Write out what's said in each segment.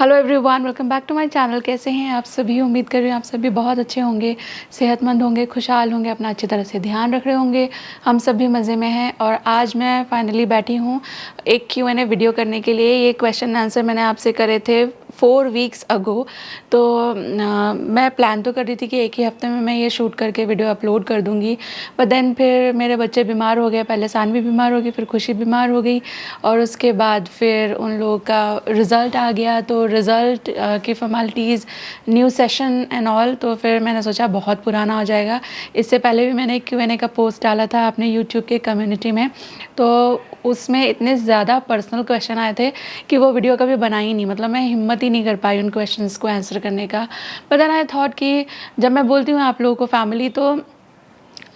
Hello everyone, welcome back to my channel. कैसे हैं आप सभी? उम्मीद कर रही हूँ आप सभी बहुत अच्छे होंगे, सेहतमंद होंगे, खुशहाल होंगे, अपना अच्छी तरह से ध्यान रख रहे होंगे। हम सभी मज़े में हैं और आज मैं फाइनली बैठी हूँ एक Q&A वीडियो करने के लिए। ये क्वेश्चन आंसर मैंने आपसे करे थे 4 वीक्स अगो। तो मैं प्लान तो कर रही थी कि एक ही हफ्ते में मैं ये शूट करके वीडियो अपलोड कर दूँगी, बट देन फिर मेरे बच्चे बीमार हो गए। पहले सानवी बीमार हो गई, फिर खुशी बीमार हो गई और उसके बाद फिर उन लोगों का रिज़ल्ट आ गया। तो रिज़ल्ट की formalities, new session and all, तो फिर मैंने सोचा बहुत पुराना हो जाएगा। इससे पहले भी मैंने एक Q&A का पोस्ट डाला था अपने यूट्यूब के कम्युनिटी में, तो उसमें इतने ज़्यादा पर्सनल क्वेश्चन आए थे कि वो वीडियो कभी बनाई ही नहीं। मतलब मैं हिम्मत ही नहीं कर पाई उन क्वेश्चंस को आंसर करने का। बट देन आई थॉट कि जब मैं बोलती हूँ आप लोगों को फैमिली, तो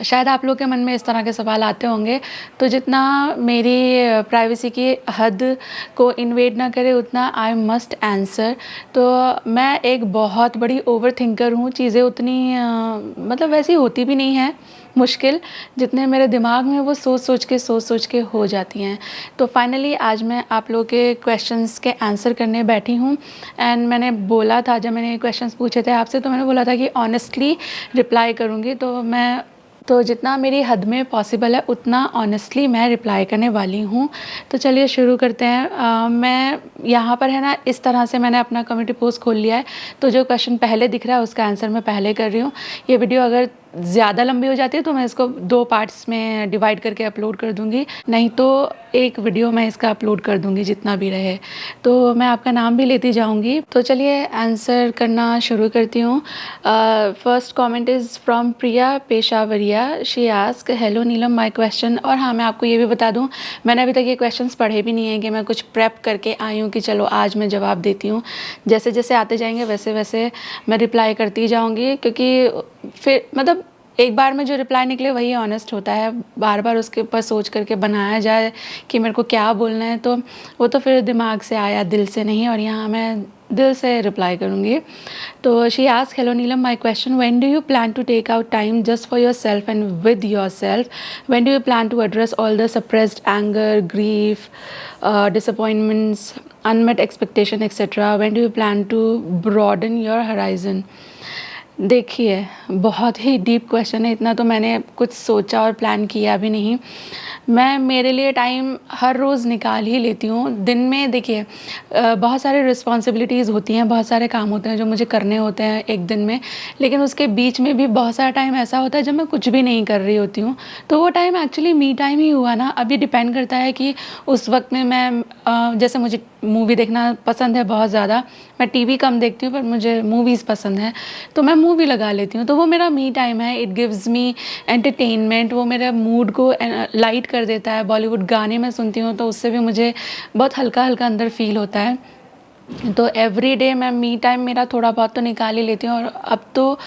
शायद आप लोग के मन में इस तरह के सवाल आते होंगे, तो जितना मेरी प्राइवेसी की हद को इन्वेड ना करे उतना आई मस्ट आंसर। तो मैं एक बहुत बड़ी ओवर थिंकर हूँ। चीज़ें उतनी मतलब वैसी होती भी नहीं है मुश्किल, जितने मेरे दिमाग में वो सोच सोच के हो जाती हैं। तो फाइनली आज मैं आप लोगों के क्वेश्चंस के आंसर करने बैठी हूँ। एंड मैंने बोला था, जब मैंने क्वेश्चंस पूछे थे आपसे, तो मैंने बोला था कि ऑनेस्टली रिप्लाई करूँगी। तो जितना मेरी हद में पॉसिबल है उतना ऑनेस्टली मैं रिप्लाई करने वाली हूँ। तो चलिए शुरू करते हैं। मैं यहाँ पर है ना, इस तरह से मैंने अपना कम्युनिटी पोस्ट खोल लिया है, तो जो क्वेश्चन पहले दिख रहा है उसका आंसर मैं पहले कर रही हूँ। ये वीडियो अगर ज़्यादा लंबी हो जाती है तो मैं इसको 2 पार्ट्स में डिवाइड करके अपलोड कर दूँगी, नहीं तो एक वीडियो मैं इसका अपलोड कर दूँगी जितना भी रहे। तो मैं आपका नाम भी लेती जाऊँगी। तो चलिए आंसर करना शुरू करती हूँ। First comment is from Priya Peshawaria. She ask, hello Neelam, my question. और हाँ, मैं आपको ये भी बता दूँ, मैंने अभी तक ये क्वेश्चंस पढ़े भी नहीं हैं कि मैं कुछ प्रेप करके आई हूँ कि चलो आज मैं जवाब देती हूँ। जैसे जैसे आते जाएंगे वैसे वैसे मैं रिप्लाई करती जाऊँगी, क्योंकि फिर मतलब एक बार में जो रिप्लाई निकले वही ऑनेस्ट होता है। बार बार उसके ऊपर सोच करके बनाया जाए कि मेरे को क्या बोलना है, तो वो तो फिर दिमाग से आया, दिल से नहीं। और यहाँ मैं दिल से रिप्लाई करूँगी। तो she ask, hello Neelam, my question, when do you plan to take out time just for yourself and with yourself? When do you plan to address all the suppressed anger, grief, disappointments, unmet expectation, etc.? When do you plan to broaden your horizon? देखिए, बहुत ही deep question है। इतना तो मैंने कुछ सोचा और plan किया भी नहीं। मैं मेरे लिए टाइम हर रोज़ निकाल ही लेती हूँ। दिन में देखिए बहुत सारे रिस्पॉन्सिबिलिटीज़ होती हैं, बहुत सारे काम होते हैं जो मुझे करने होते हैं एक दिन में, लेकिन उसके बीच में भी बहुत सारा टाइम ऐसा होता है जब मैं कुछ भी नहीं कर रही होती हूँ। तो वो टाइम एक्चुअली मी टाइम ही हुआ ना। अभी डिपेंड करता है कि उस वक्त में मैं जैसे मुझे मूवी देखना पसंद है बहुत ज़्यादा। मैं टीवी कम देखती हूँ पर मुझे मूवीज़ पसंद है, तो मैं मूवी लगा लेती हूँ। तो वो मेरा मी टाइम है। It gives me entertainment. वो मेरे मूड को लाइट कर देता है। बॉलीवुड गाने मैं सुनती हूँ तो उससे भी मुझे बहुत हल्का हल्का अंदर फील होता है। तो एवरी डे मैं मी टाइम मेरा थोड़ा बहुत तो निकाल ही लेती हूँ। और अब तो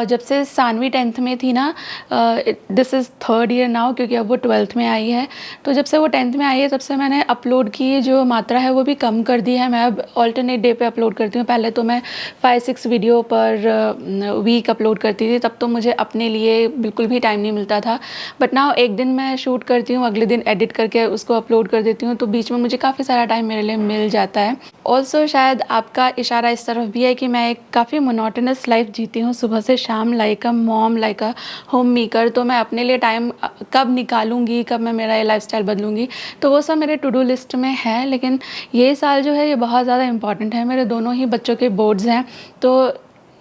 जब से सानवी 10th में थी ना, this is 3rd year now, क्योंकि अब वो 12th में आई है। तो जब से वो 10th में आई है तब से मैंने अपलोड की जो मात्रा है वो भी कम कर दी है। मैं अब ऑल्टरनेट डे पे अपलोड करती हूँ। पहले तो मैं 5-6 वीडियो पर वीक अपलोड करती थी, तब तो मुझे अपने लिए बिल्कुल भी टाइम नहीं मिलता था। बट नाउ एक दिन मैं शूट करती हूँ, अगले दिन एडिट करके उसको अपलोड कर देती हूँ, तो बीच में मुझे काफ़ी सारा टाइम मेरे लिए मिल जाता है। ऑल्सो शायद आपका इशारा इस तरफ भी है कि मैं एक काफ़ी मोनोटोनस लाइफ जीती हूँ, सुबह से शाम, like a mom, like a home maker. तो मैं अपने लिए टाइम कब निकालूंगी, कब मैं मेरा ये लाइफस्टाइल बदलूंगी, तो वो सब मेरे टू डू लिस्ट में है। लेकिन ये साल जो है ये बहुत ज़्यादा इंपॉर्टेंट है। मेरे दोनों ही बच्चों के बोर्ड्स हैं, तो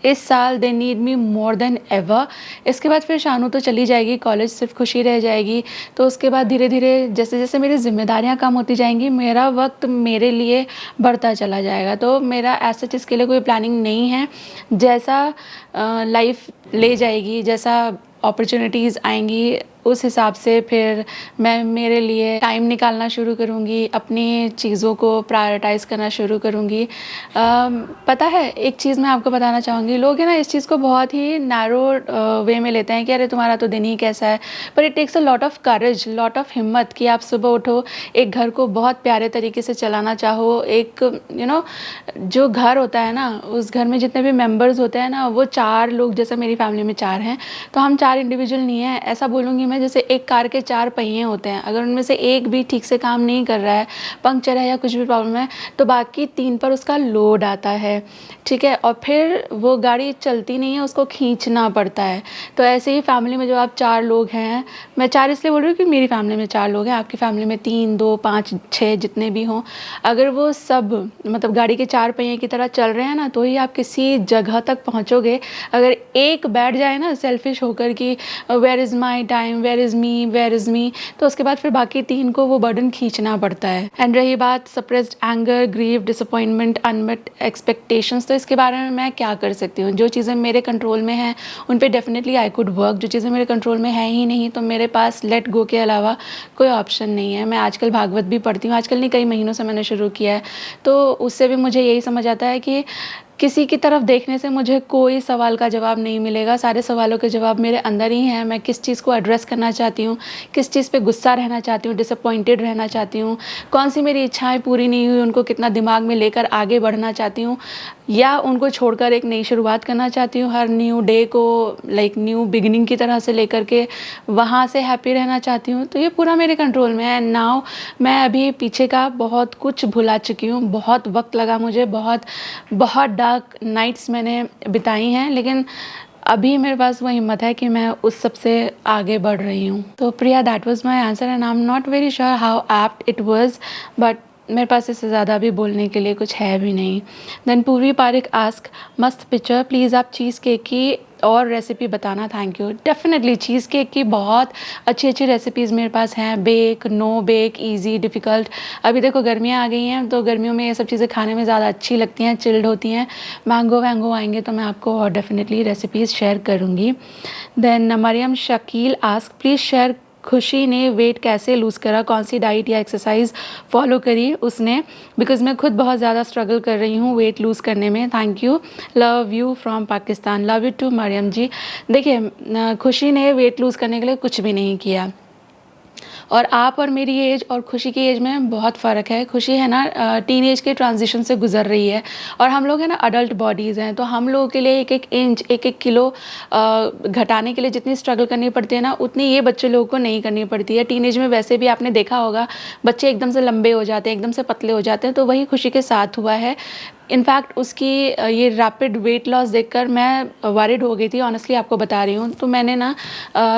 इस साल they need me more than ever. इसके बाद फिर शानू तो चली जाएगी कॉलेज, सिर्फ खुशी रह जाएगी। तो उसके बाद धीरे धीरे जैसे जैसे मेरी जिम्मेदारियां कम होती जाएंगी, मेरा वक्त मेरे लिए बढ़ता चला जाएगा। तो मेरा ऐसा चीज़ के लिए कोई प्लानिंग नहीं है। जैसा लाइफ ले जाएगी, जैसा अपॉर्चुनिटीज़ आएंगी, उस हिसाब से फिर मैं मेरे लिए टाइम निकालना शुरू करूँगी, अपनी चीज़ों को प्रायोरिटाइज़ करना शुरू करूँगी। पता है, एक चीज़ मैं आपको बताना चाहूँगी, लोग है ना इस चीज़ को बहुत ही नैरो वे में लेते हैं कि अरे तुम्हारा तो दिन ही कैसा है। पर it takes a lot of courage, lot of हिम्मत कि आप सुबह उठो, एक घर को बहुत प्यारे तरीके से चलाना चाहो। एक जो घर होता है ना, उस घर में जितने भी मेम्बर्स होते हैं ना, वो 4 लोग, जैसे मेरी फैमिली में 4 हैं, तो हम 4 इंडिविजुअल नहीं हैं। ऐसा बोलूँगी में जैसे एक कार के 4 पहिए होते हैं, अगर उनमें से एक भी ठीक से काम नहीं कर रहा है, पंक्चर है या कुछ भी प्रॉब्लम है, तो बाकी 3 पर उसका लोड आता है, ठीक है, और फिर वो गाड़ी चलती नहीं है, उसको खींचना पड़ता है। तो ऐसे ही फैमिली में जो आप 4 लोग हैं, मैं 4 इसलिए बोल रही हूँ कि मेरी फैमिली में 4 लोग हैं, आपकी फैमिली में 3, 2, 5, 6 जितने भी हों, अगर वो सब मतलब गाड़ी के 4 पहिए की तरह चल रहे हैं ना, तो ही आप किसी जगह तक पहुँचोगे। अगर एक बैठ जाए ना सेल्फिश होकर कि where is my time, where is me, where is me, तो उसके बाद फिर बाकी 3 को वो बर्डन खींचना पड़ता है। एंड रही बात suppressed anger, grief, disappointment, unmet expectations, तो इसके बारे में मैं क्या कर सकती हूँ? जो चीज़ें मेरे कंट्रोल में हैं उन पे डेफिनेटली आई कुड वर्क। जो चीज़ें मेरे कंट्रोल में है ही नहीं, तो मेरे पास लेट गो के अलावा कोई ऑप्शन नहीं है। मैं आजकल भागवत भी पढ़ती हूँ, आजकल नहीं, कई महीनों से मैंने शुरू किया है, तो उससे भी मुझे यही समझ आता है कि किसी की तरफ देखने से मुझे कोई सवाल का जवाब नहीं मिलेगा, सारे सवालों के जवाब मेरे अंदर ही हैं। मैं किस चीज़ को एड्रेस करना चाहती हूँ, किस चीज़ पे गुस्सा रहना चाहती हूँ, डिसअपॉइंटेड रहना चाहती हूँ, कौन सी मेरी इच्छाएं पूरी नहीं हुई, उनको कितना दिमाग में लेकर आगे बढ़ना चाहती हूँ, या उनको छोड़कर एक नई शुरुआत करना चाहती हूँ, हर न्यू डे को लाइक न्यू बिगिनिंग की तरह से लेकर के वहाँ से हैप्पी रहना चाहती हूँ। तो ये पूरा मेरे कंट्रोल में है। नाउ मैं अभी पीछे का बहुत कुछ भुला चुकी हूँ, बहुत वक्त लगा मुझे, बहुत बहुत डार्क नाइट्स मैंने बिताई हैं, लेकिन अभी मेरे पास वो हिम्मत है कि मैं उस सब से आगे बढ़ रही हूँ। तो Priya, that was my answer and I am not very sure how apt it was, but मेरे पास इससे ज़्यादा भी बोलने के लिए कुछ है भी नहीं। देन पूर्वी पारिक आस्क, मस्त पिक्चर, प्लीज़ आप चीज़ केक की और रेसिपी बताना, thank you. Definitely cheesecake की बहुत अच्छी अच्छी रेसिपीज़ मेरे पास हैं, bake, no bake, easy, difficult. अभी देखो गर्मियाँ आ गई हैं, तो गर्मियों में ये सब चीज़ें खाने में ज़्यादा अच्छी लगती हैं, चिल्ड होती हैं। मैंगो वैंगो आएंगे तो मैं आपको और डेफिनेटली रेसिपीज़ शेयर करूँगी। Then Mariyam Shakeel ask, please share, Khushi ने वेट कैसे लूज़ करा, कौन सी डाइट या एक्सरसाइज फॉलो करी उसने, बिकॉज़ मैं खुद बहुत ज़्यादा स्ट्रगल कर रही हूँ वेट लूज़ करने में। Thank you, love you from Pakistan. Love you too Mariam ji. देखिए, खुशी ने वेट लूज़ करने के लिए कुछ भी नहीं किया, और आप और मेरी एज और खुशी की एज में बहुत फ़र्क है। खुशी है ना टीन एज के ट्रांजिशन से गुजर रही है, और हम लोग है ना अडल्ट बॉडीज़ हैं, तो हम लोगों के लिए एक एक इंच, एक एक किलो घटाने के लिए जितनी स्ट्रगल करनी पड़ती है ना, उतनी ये बच्चे लोगों को नहीं करनी पड़ती है। टीन एज में वैसे भी आपने देखा होगा, बच्चे एकदम से लंबे हो जाते हैं, एकदम से पतले हो जाते हैं, तो वही खुशी के साथ हुआ है। इनफैक्ट उसकी ये रैपिड वेट लॉस देखकर मैं वरिड हो गई थी, ऑनेस्टली आपको बता रही हूँ। तो मैंने ना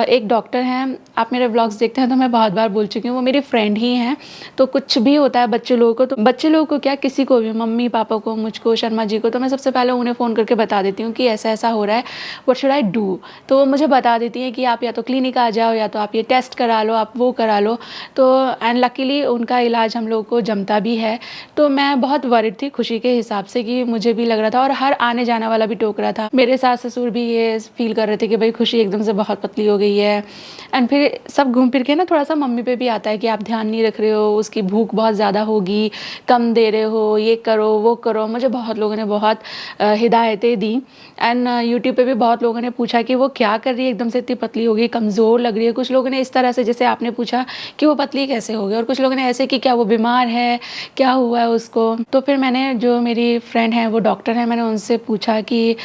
एक डॉक्टर हैं, आप मेरे व्लॉग्स देखते हैं तो मैं बहुत बार बोल चुकी हूँ, वो मेरी फ्रेंड ही हैं। तो कुछ भी होता है बच्चे लोगों को, तो बच्चे लोगों को क्या, किसी को भी, मम्मी पापा को, मुझको, शर्मा जी को, तो मैं सबसे पहले उन्हें फ़ोन करके बता देती हूँ कि ऐसा ऐसा हो रहा है, व्हाट शुड आई डू। तो वो मुझे बता देती हैं कि आप या तो क्लिनिक आ जाओ, या तो आप ये टेस्ट करा लो, आप वो करा लो। तो एंड लकीली उनका इलाज हम लोग को जमता भी है। तो मैं बहुत वरिड थी खुशी के हिसाब से, कि मुझे भी लग रहा था, और हर आने जाने वाला भी टोक रहा था। मेरे सास ससुर भी ये फील कर रहे थे कि भाई खुशी एकदम से बहुत पतली हो गई है। एंड फिर सब घूम फिर के ना थोड़ा सा मम्मी पे भी आता है कि आप ध्यान नहीं रख रहे हो, उसकी भूख बहुत ज़्यादा होगी, कम दे रहे हो, ये करो वो करो। मुझे बहुत लोगों ने बहुत हिदायतें दी, एंड यूट्यूब पे भी बहुत लोगों ने पूछा कि वो क्या कर रही है, एकदम से इतनी पतली हो गई, कमज़ोर लग रही है। कुछ लोगों ने इस तरह से, जैसे आपने पूछा कि वो पतली कैसे हो गई, और कुछ लोगों ने ऐसे कि क्या वो बीमार है, क्या हुआ है उसको। तो फिर मैंने, जो मेरी फ्रेंड है वो डॉक्टर है, मैंने उनसे पूछा कि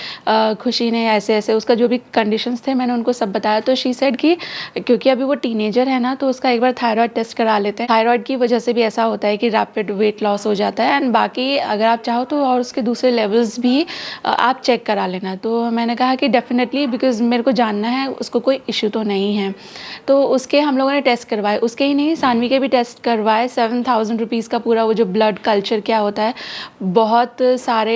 खुशी ने ऐसे ऐसे, उसका जो भी कंडीशंस थे मैंने उनको सब बताया। तो शी सेड कि क्योंकि अभी वो टीनेजर है ना, तो उसका एक बार थायराइड टेस्ट करा लेते हैं। थायराइड की वजह से भी ऐसा होता है कि रैपिड वेट लॉस हो जाता है, एंड बाकी अगर आप चाहो तो और उसके दूसरे लेवल्स भी आप चेक करा लेना। तो मैंने कहा कि डेफिनेटली, बिकॉज मेरे को जानना है उसको कोई इशू तो नहीं है। तो उसके हम लोगों ने टेस्ट करवाए, उसके ही नहीं, सानवी के भी टेस्ट करवाए। 7,000 रुपीज़ का पूरा वो जो ब्लड कल्चर क्या होता है, बहुत सारे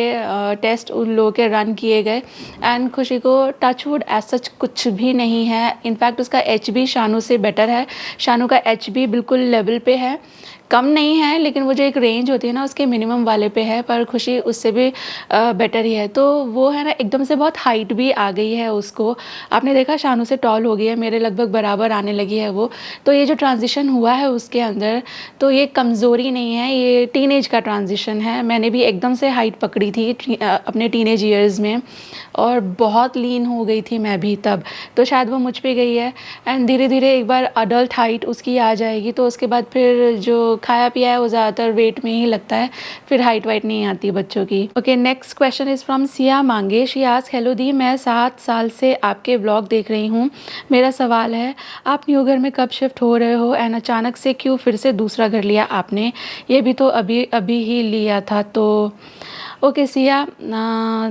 टेस्ट उन लोगों के रन किए गए, एंड खुशी को टचवुड एज सच कुछ भी नहीं है। इनफैक्ट उसका HB शानू से बेटर है। शानू का HB बिल्कुल लेवल पे है, कम नहीं है, लेकिन वो जो एक रेंज होती है ना उसके मिनिमम वाले पे है, पर खुशी उससे भी बेटर ही है। तो वो है ना एकदम से बहुत हाइट भी आ गई है उसको, आपने देखा शानू से टॉल हो गई है, मेरे लगभग बराबर आने लगी है वो। तो ये जो ट्रांजिशन हुआ है उसके अंदर, तो ये कमज़ोरी नहीं है, ये टीनेज का ट्रांजिशन है। मैंने भी एकदम से हाइट पकड़ी थी अपने टीनेज ईयर्स में, और बहुत लीन हो गई थी मैं भी तब, तो शायद वो मुझ पे गई है। एंड धीरे धीरे एक बार अडल्ट हाइट उसकी आ जाएगी, तो उसके बाद फिर जो खाया पिया है वो ज़्यादातर वेट में ही लगता है, फिर हाइट वाइट नहीं आती बच्चों की। Okay, next question is from Siya Mange. She ask, hello दी, मैं 7 साल से आपके ब्लॉग देख रही हूँ। मेरा सवाल है, आप न्यू घर में कब शिफ्ट हो रहे हो एंड अचानक से क्यों फिर से दूसरा घर लिया आपने? ये भी तो अभी अभी ही लिया था। तो ओके सिया,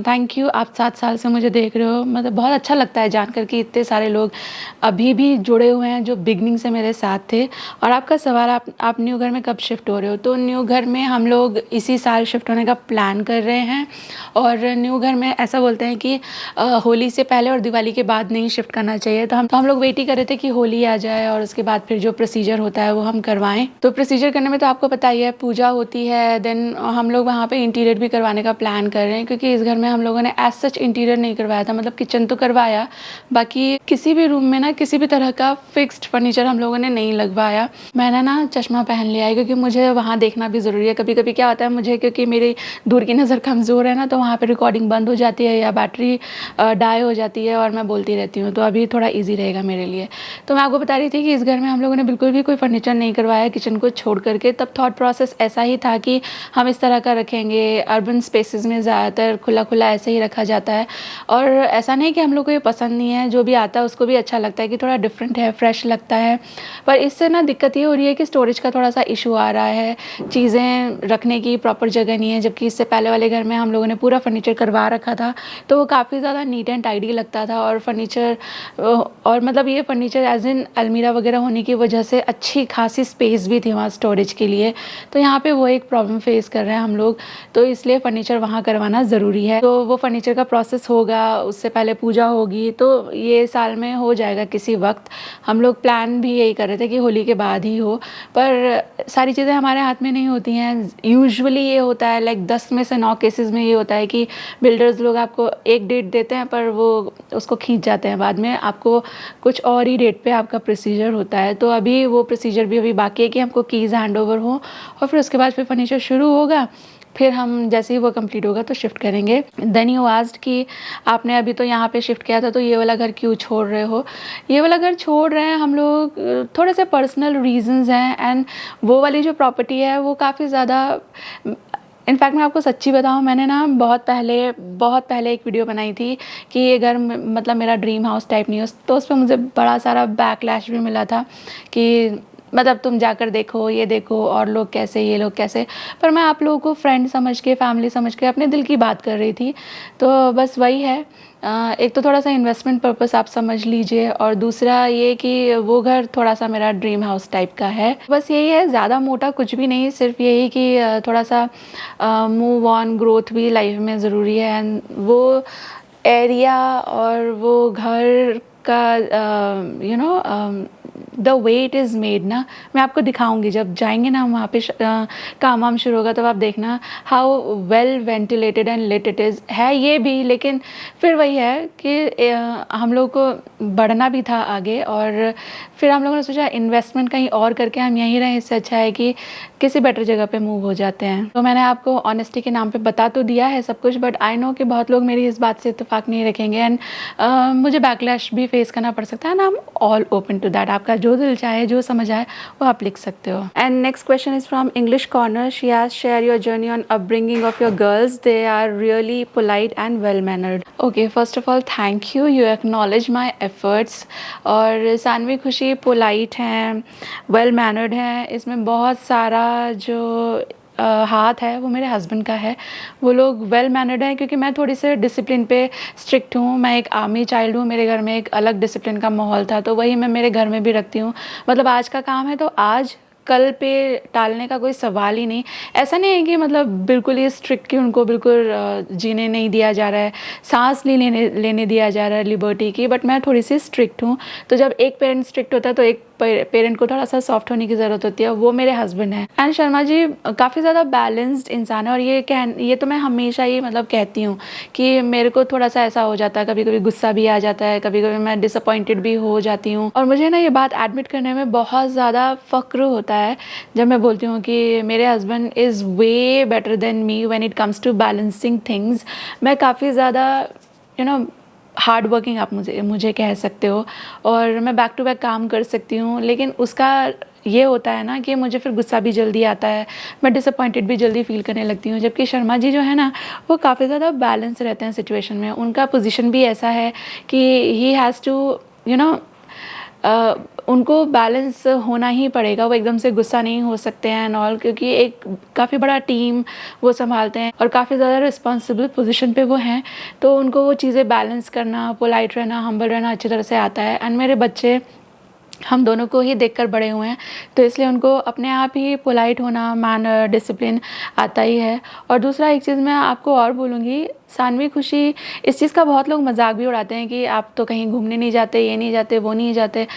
थैंक यू, आप 7 साल से मुझे देख रहे हो। मतलब बहुत अच्छा लगता है जानकर कि इतने सारे लोग अभी भी जुड़े हुए हैं जो बिगनिंग से मेरे साथ थे। और आपका सवाल, आप न्यू घर में कब शिफ्ट हो रहे हो? तो न्यू घर में हम लोग इसी साल शिफ्ट होने का प्लान कर रहे हैं। और न्यू घर में ऐसा बोलते हैं कि होली से पहले और दिवाली के बाद नहीं शिफ्ट करना चाहिए। तो हम लोग वेट ही कर रहे थे कि होली आ जाए और उसके बाद फिर जो प्रोसीजर होता है वो हम करवाएं। तो प्रोसीजर करने में तो आपको पता ही है, पूजा होती है, देन हम लोग वहाँ पे इंटीरियर भी करवाने का प्लान कर रहे हैं, क्योंकि इस घर में हम लोगों ने एज सच इंटीरियर नहीं करवाया था। मतलब किचन तो करवाया, बाकी किसी भी रूम में ना किसी भी तरह का फिक्स्ड फर्नीचर हम लोगों ने नहीं लगवाया। मैंने ना चश्मा पहन लिया है क्योंकि मुझे वहाँ देखना भी ज़रूरी है। कभी कभी क्या होता है मुझे, क्योंकि मेरी दूर की नज़र कमज़ोर है ना, तो वहाँ पर रिकॉर्डिंग बंद हो जाती है या बैटरी डाई हो जाती है और मैं बोलती रहती हूँ। तो अभी थोड़ा ईजी रहेगा मेरे लिए। तो मैं आपको बता रही थी कि इस घर में हम लोगों ने बिल्कुल भी कोई फर्नीचर नहीं करवाया किचन को छोड़ करके। तब थॉट प्रोसेस ऐसा ही था कि हम इस तरह का रखेंगे। अर्बन स्पेसेस में ज़्यादातर खुला खुला ऐसे ही रखा जाता है। और ऐसा नहीं कि हम लोग को ये पसंद नहीं है, जो भी आता है उसको भी अच्छा लगता है कि थोड़ा डिफरेंट है, फ्रेश लगता है। पर इससे ना दिक्कत ये हो रही है कि स्टोरेज का थोड़ा सा इशू आ रहा है, चीज़ें रखने की प्रॉपर जगह नहीं है। जबकि इससे पहले वाले घर में हम लोगों ने पूरा फर्नीचर करवा रखा था, तो वो काफ़ी ज़्यादा नीट एंड टाइडी लगता था। और फर्नीचर, और मतलब ये फर्नीचर एज इन अलमीरा वगैरह होने की वजह से अच्छी खासी स्पेस भी थी वहाँ स्टोरेज के लिए। तो यहाँ पे वो एक प्रॉब्लम फेस कर रहे हैं हम लोग, तो इसलिए फर्नीचर वहाँ करवाना ज़रूरी है। तो वो फर्नीचर का प्रोसेस होगा, उससे पहले पूजा होगी, तो ये साल में हो जाएगा किसी वक्त। हम लोग प्लान भी यही कर रहे थे कि होली के बाद ही हो, पर सारी चीज़ें हमारे हाथ में नहीं होती हैं। यूजुअली ये होता है, लाइक 10 में से 9 केसेस में ये होता है कि बिल्डर्स लोग आपको एक डेट देते हैं पर वो उसको खींच जाते हैं, बाद में आपको कुछ और ही डेट पे आपका प्रोसीजर होता है। तो अभी वो प्रोसीजर भी अभी बाकी है कि हमको कीज़ हैंड ओवर हो और फिर उसके बाद फिर फर्नीचर शुरू होगा। फिर हम जैसे ही वो कंप्लीट होगा तो शिफ्ट करेंगे। देन यू आस्क्ड कि आपने अभी तो यहाँ पे शिफ्ट किया था, तो ये वाला घर क्यों छोड़ रहे हो? ये वाला घर छोड़ रहे हैं हम लोग, थोड़े से पर्सनल रीजंस हैं। एंड वो वाली जो प्रॉपर्टी है वो काफ़ी ज़्यादा, इनफैक्ट मैं आपको सच्ची बताऊँ, मैंने ना बहुत पहले एक वीडियो बनाई थी कि ये घर मतलब मेरा ड्रीम हाउस टाइप नहीं हो, तो उस पर मुझे बड़ा सारा बैकलैश भी मिला था कि मतलब तुम जाकर देखो, ये देखो, और लोग कैसे, ये लोग कैसे। पर मैं आप लोगों को फ्रेंड समझ के, फैमिली समझ के अपने दिल की बात कर रही थी। तो बस वही है, एक तो थोड़ा सा इन्वेस्टमेंट पर्पस आप समझ लीजिए, और दूसरा ये कि वो घर थोड़ा सा मेरा ड्रीम हाउस टाइप का है। बस यही है, ज़्यादा मोटा कुछ भी नहीं, सिर्फ यही कि थोड़ा सा मूव ऑन, ग्रोथ भी लाइफ में ज़रूरी है। एंड वो एरिया और वो घर का the way it is made ना, मैं आपको दिखाऊंगी जब जाएंगे ना वहाँ पे काम वाम शुरू होगा, तब आप देखना how well ventilated and lit it is है ये भी। लेकिन फिर वही है कि हम लोग को बढ़ना भी था आगे, और फिर हम लोगों ने सोचा इन्वेस्टमेंट कहीं और करके हम यहीं रहें, इससे अच्छा है कि किसी बेटर जगह पे मूव हो जाते हैं। तो मैंने आपको ऑनेस्टी के नाम पे बता तो दिया है सब कुछ, बट आई नो कि बहुत लोग मेरी इस बात से इत्तेफाक नहीं रखेंगे एंड मुझे बैकलैश भी फेस करना पड़ सकता है ना। I am all open to that, आपका जो दिल चाहे, जो समझ आए वो आप लिख सकते हो। And next question is from English corner. She has share your journey on upbringing of your girls, they are really polite and well mannered. Okay, first of all thank you, you acknowledge my efforts. और सानवी खुशी polite हैं, well mannered हैं, इसमें बहुत सारा जो हाथ है वो मेरे हस्बैंड का है। वो लोग वेल मैनर्ड हैं क्योंकि मैं थोड़ी से डिसिप्लिन पे स्ट्रिक्ट हूँ। मैं एक आर्मी चाइल्ड हूँ, मेरे घर में एक अलग डिसिप्लिन का माहौल था, तो वही मैं मेरे घर में भी रखती हूँ। मतलब आज का काम है तो आज, कल पे टालने का कोई सवाल ही नहीं। ऐसा नहीं है कि मतलब बिल्कुल ही स्ट्रिक्ट कि उनको बिल्कुल जीने नहीं दिया जा रहा है, सांस नहीं लेने दिया जा रहा है लिबर्टी की, बट मैं थोड़ी सी स्ट्रिक्ट हूँ। तो जब एक पेरेंट स्ट्रिक्ट होता है तो एक पेरेंट को थोड़ा सा सॉफ्ट होने की ज़रूरत होती है, वो मेरे हस्बैंड हैं। एंड शर्मा जी काफ़ी ज़्यादा बैलेंस्ड इंसान है, और ये तो मैं हमेशा ही मतलब कहती हूँ कि मेरे को थोड़ा सा ऐसा हो जाता है, कभी कभी गुस्सा भी आ जाता है, कभी कभी मैं डिसअपॉइंटेड भी हो जाती हूँ। और मुझे ना ये बात एडमिट करने में बहुत ज़्यादा फ़ख्र होता है जब मैं बोलती हूँ कि मेरे husband is way better than me when it comes to balancing things. मैं काफ़ी ज़्यादा हार्ड वर्किंग आप मुझे कह सकते हो, और मैं बैक टू बैक काम कर सकती हूँ, लेकिन उसका ये होता है ना कि मुझे फिर गुस्सा भी जल्दी आता है, मैं डिसअपॉइंटेड भी जल्दी फ़ील करने लगती हूँ। जबकि शर्मा जी जो है ना, वो काफ़ी ज़्यादा बैलेंस रहते हैं सिचुएशन में। उनका पोजीशन भी ऐसा है कि he has to you know a, उनको बैलेंस होना ही पड़ेगा, वो एकदम से गुस्सा नहीं हो सकते हैं एंड ऑल, क्योंकि एक काफ़ी बड़ा टीम वो सँभालते हैं और काफ़ी ज़्यादा रिस्पॉन्सिबल पोजीशन पे वो हैं। तो उनको वो चीज़ें बैलेंस करना, पोलाइट रहना, हम्बल रहना अच्छी तरह से आता है। एंड मेरे बच्चे हम दोनों को ही देखकर बड़े हुए हैं, तो इसलिए उनको अपने आप ही पोलाइट होना, मैनर, डिसिप्लिन आता ही है। और दूसरा एक चीज़ मैं आपको और बोलूँगी, सानवी खुशी, इस चीज़ का बहुत लोग मजाक भी उड़ाते हैं कि आप तो कहीं घूमने नहीं जाते, ये नहीं जाते, वो नहीं जाते।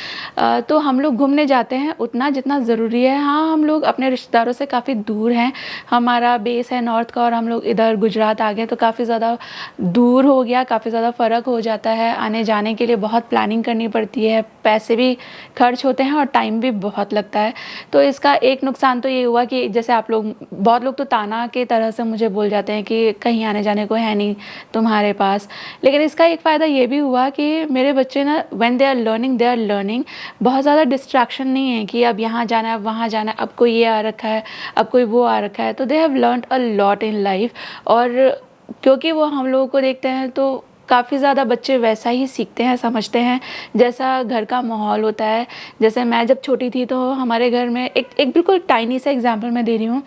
तो हम लोग घूमने जाते हैं उतना जितना ज़रूरी है। हाँ, हम लोग अपने रिश्तेदारों से काफ़ी दूर हैं, हमारा बेस है नॉर्थ का और हम लोग इधर गुजरात आ गए, तो काफ़ी ज़्यादा दूर हो गया, काफ़ी ज़्यादा फ़र्क हो जाता है। आने जाने के लिए बहुत प्लानिंग करनी पड़ती है, पैसे भी खर्च होते हैं और टाइम भी बहुत लगता है। तो इसका एक नुकसान तो ये हुआ कि जैसे आप लोग, बहुत लोग तो ताना के तरह से मुझे बोल जाते हैं कि कहीं आने जाने को है नहीं तुम्हारे पास। लेकिन इसका एक फ़ायदा ये भी हुआ कि मेरे बच्चे ना, व्हेन दे आर लर्निंग, बहुत ज़्यादा डिस्ट्रैक्शन नहीं है कि अब यहाँ जाना है, अब वहाँ जाना है, अब कोई ये आ रखा है, अब कोई वो आ रखा है। तो they have learned a lot in life. और क्योंकि वो हम लोगों को देखते हैं, तो काफ़ी ज़्यादा बच्चे वैसा ही सीखते हैं, समझते हैं, जैसा घर का माहौल होता है। जैसे मैं जब छोटी थी तो हमारे घर में एक बिल्कुल टाइनी सा एग्जांपल मैं दे रही हूँ।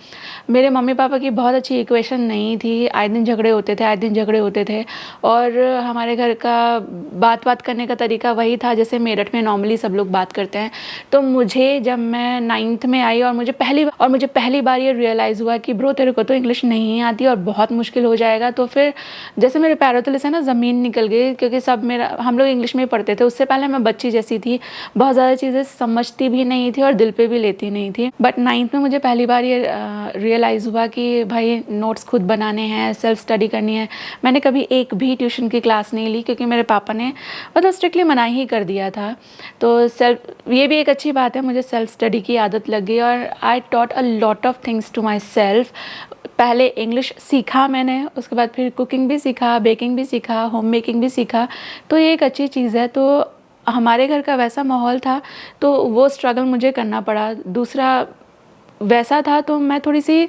मेरे मम्मी पापा की बहुत अच्छी इक्वेशन नहीं थी, आए दिन झगड़े होते थे, आए दिन झगड़े होते थे। और हमारे घर का बात करने का तरीका वही था जैसे मेरठ में नॉर्मली सब लोग बात करते हैं। तो मुझे जब मैं 9th में आई और मुझे पहली बार ये रियलाइज़ हुआ कि ब्रो तेरे को तो इंग्लिश नहीं आती और बहुत मुश्किल हो जाएगा, तो फिर जैसे मेरे पैरों तले से ना ज़मीन निकल गई, क्योंकि हम लोग इंग्लिश में ही पढ़ते थे। उससे पहले मैं बच्ची जैसी थी, बहुत ज़्यादा चीज़ें समझती भी नहीं थी और दिल पे भी लेती नहीं थी। बट 9th में मुझे पहली बार ये रियलाइज़ हुआ कि भाई नोट्स खुद बनाने हैं, सेल्फ स्टडी करनी है। मैंने कभी एक भी ट्यूशन की क्लास नहीं ली, क्योंकि मेरे पापा ने मतलब स्ट्रिक्टली मना ही कर दिया था। तो ये भी एक अच्छी बात है, मुझे सेल्फ स्टडी की आदत लग गई और I taught a lot of things to myself. पहले इंग्लिश सीखा मैंने, उसके बाद फिर कुकिंग भी सीखा, बेकिंग भी सीखा, होम मेकिंग भी सीखा। तो ये एक अच्छी चीज़ है। तो हमारे घर का वैसा माहौल था, तो वो स्ट्रगल मुझे करना पड़ा। दूसरा वैसा था, तो मैं थोड़ी सी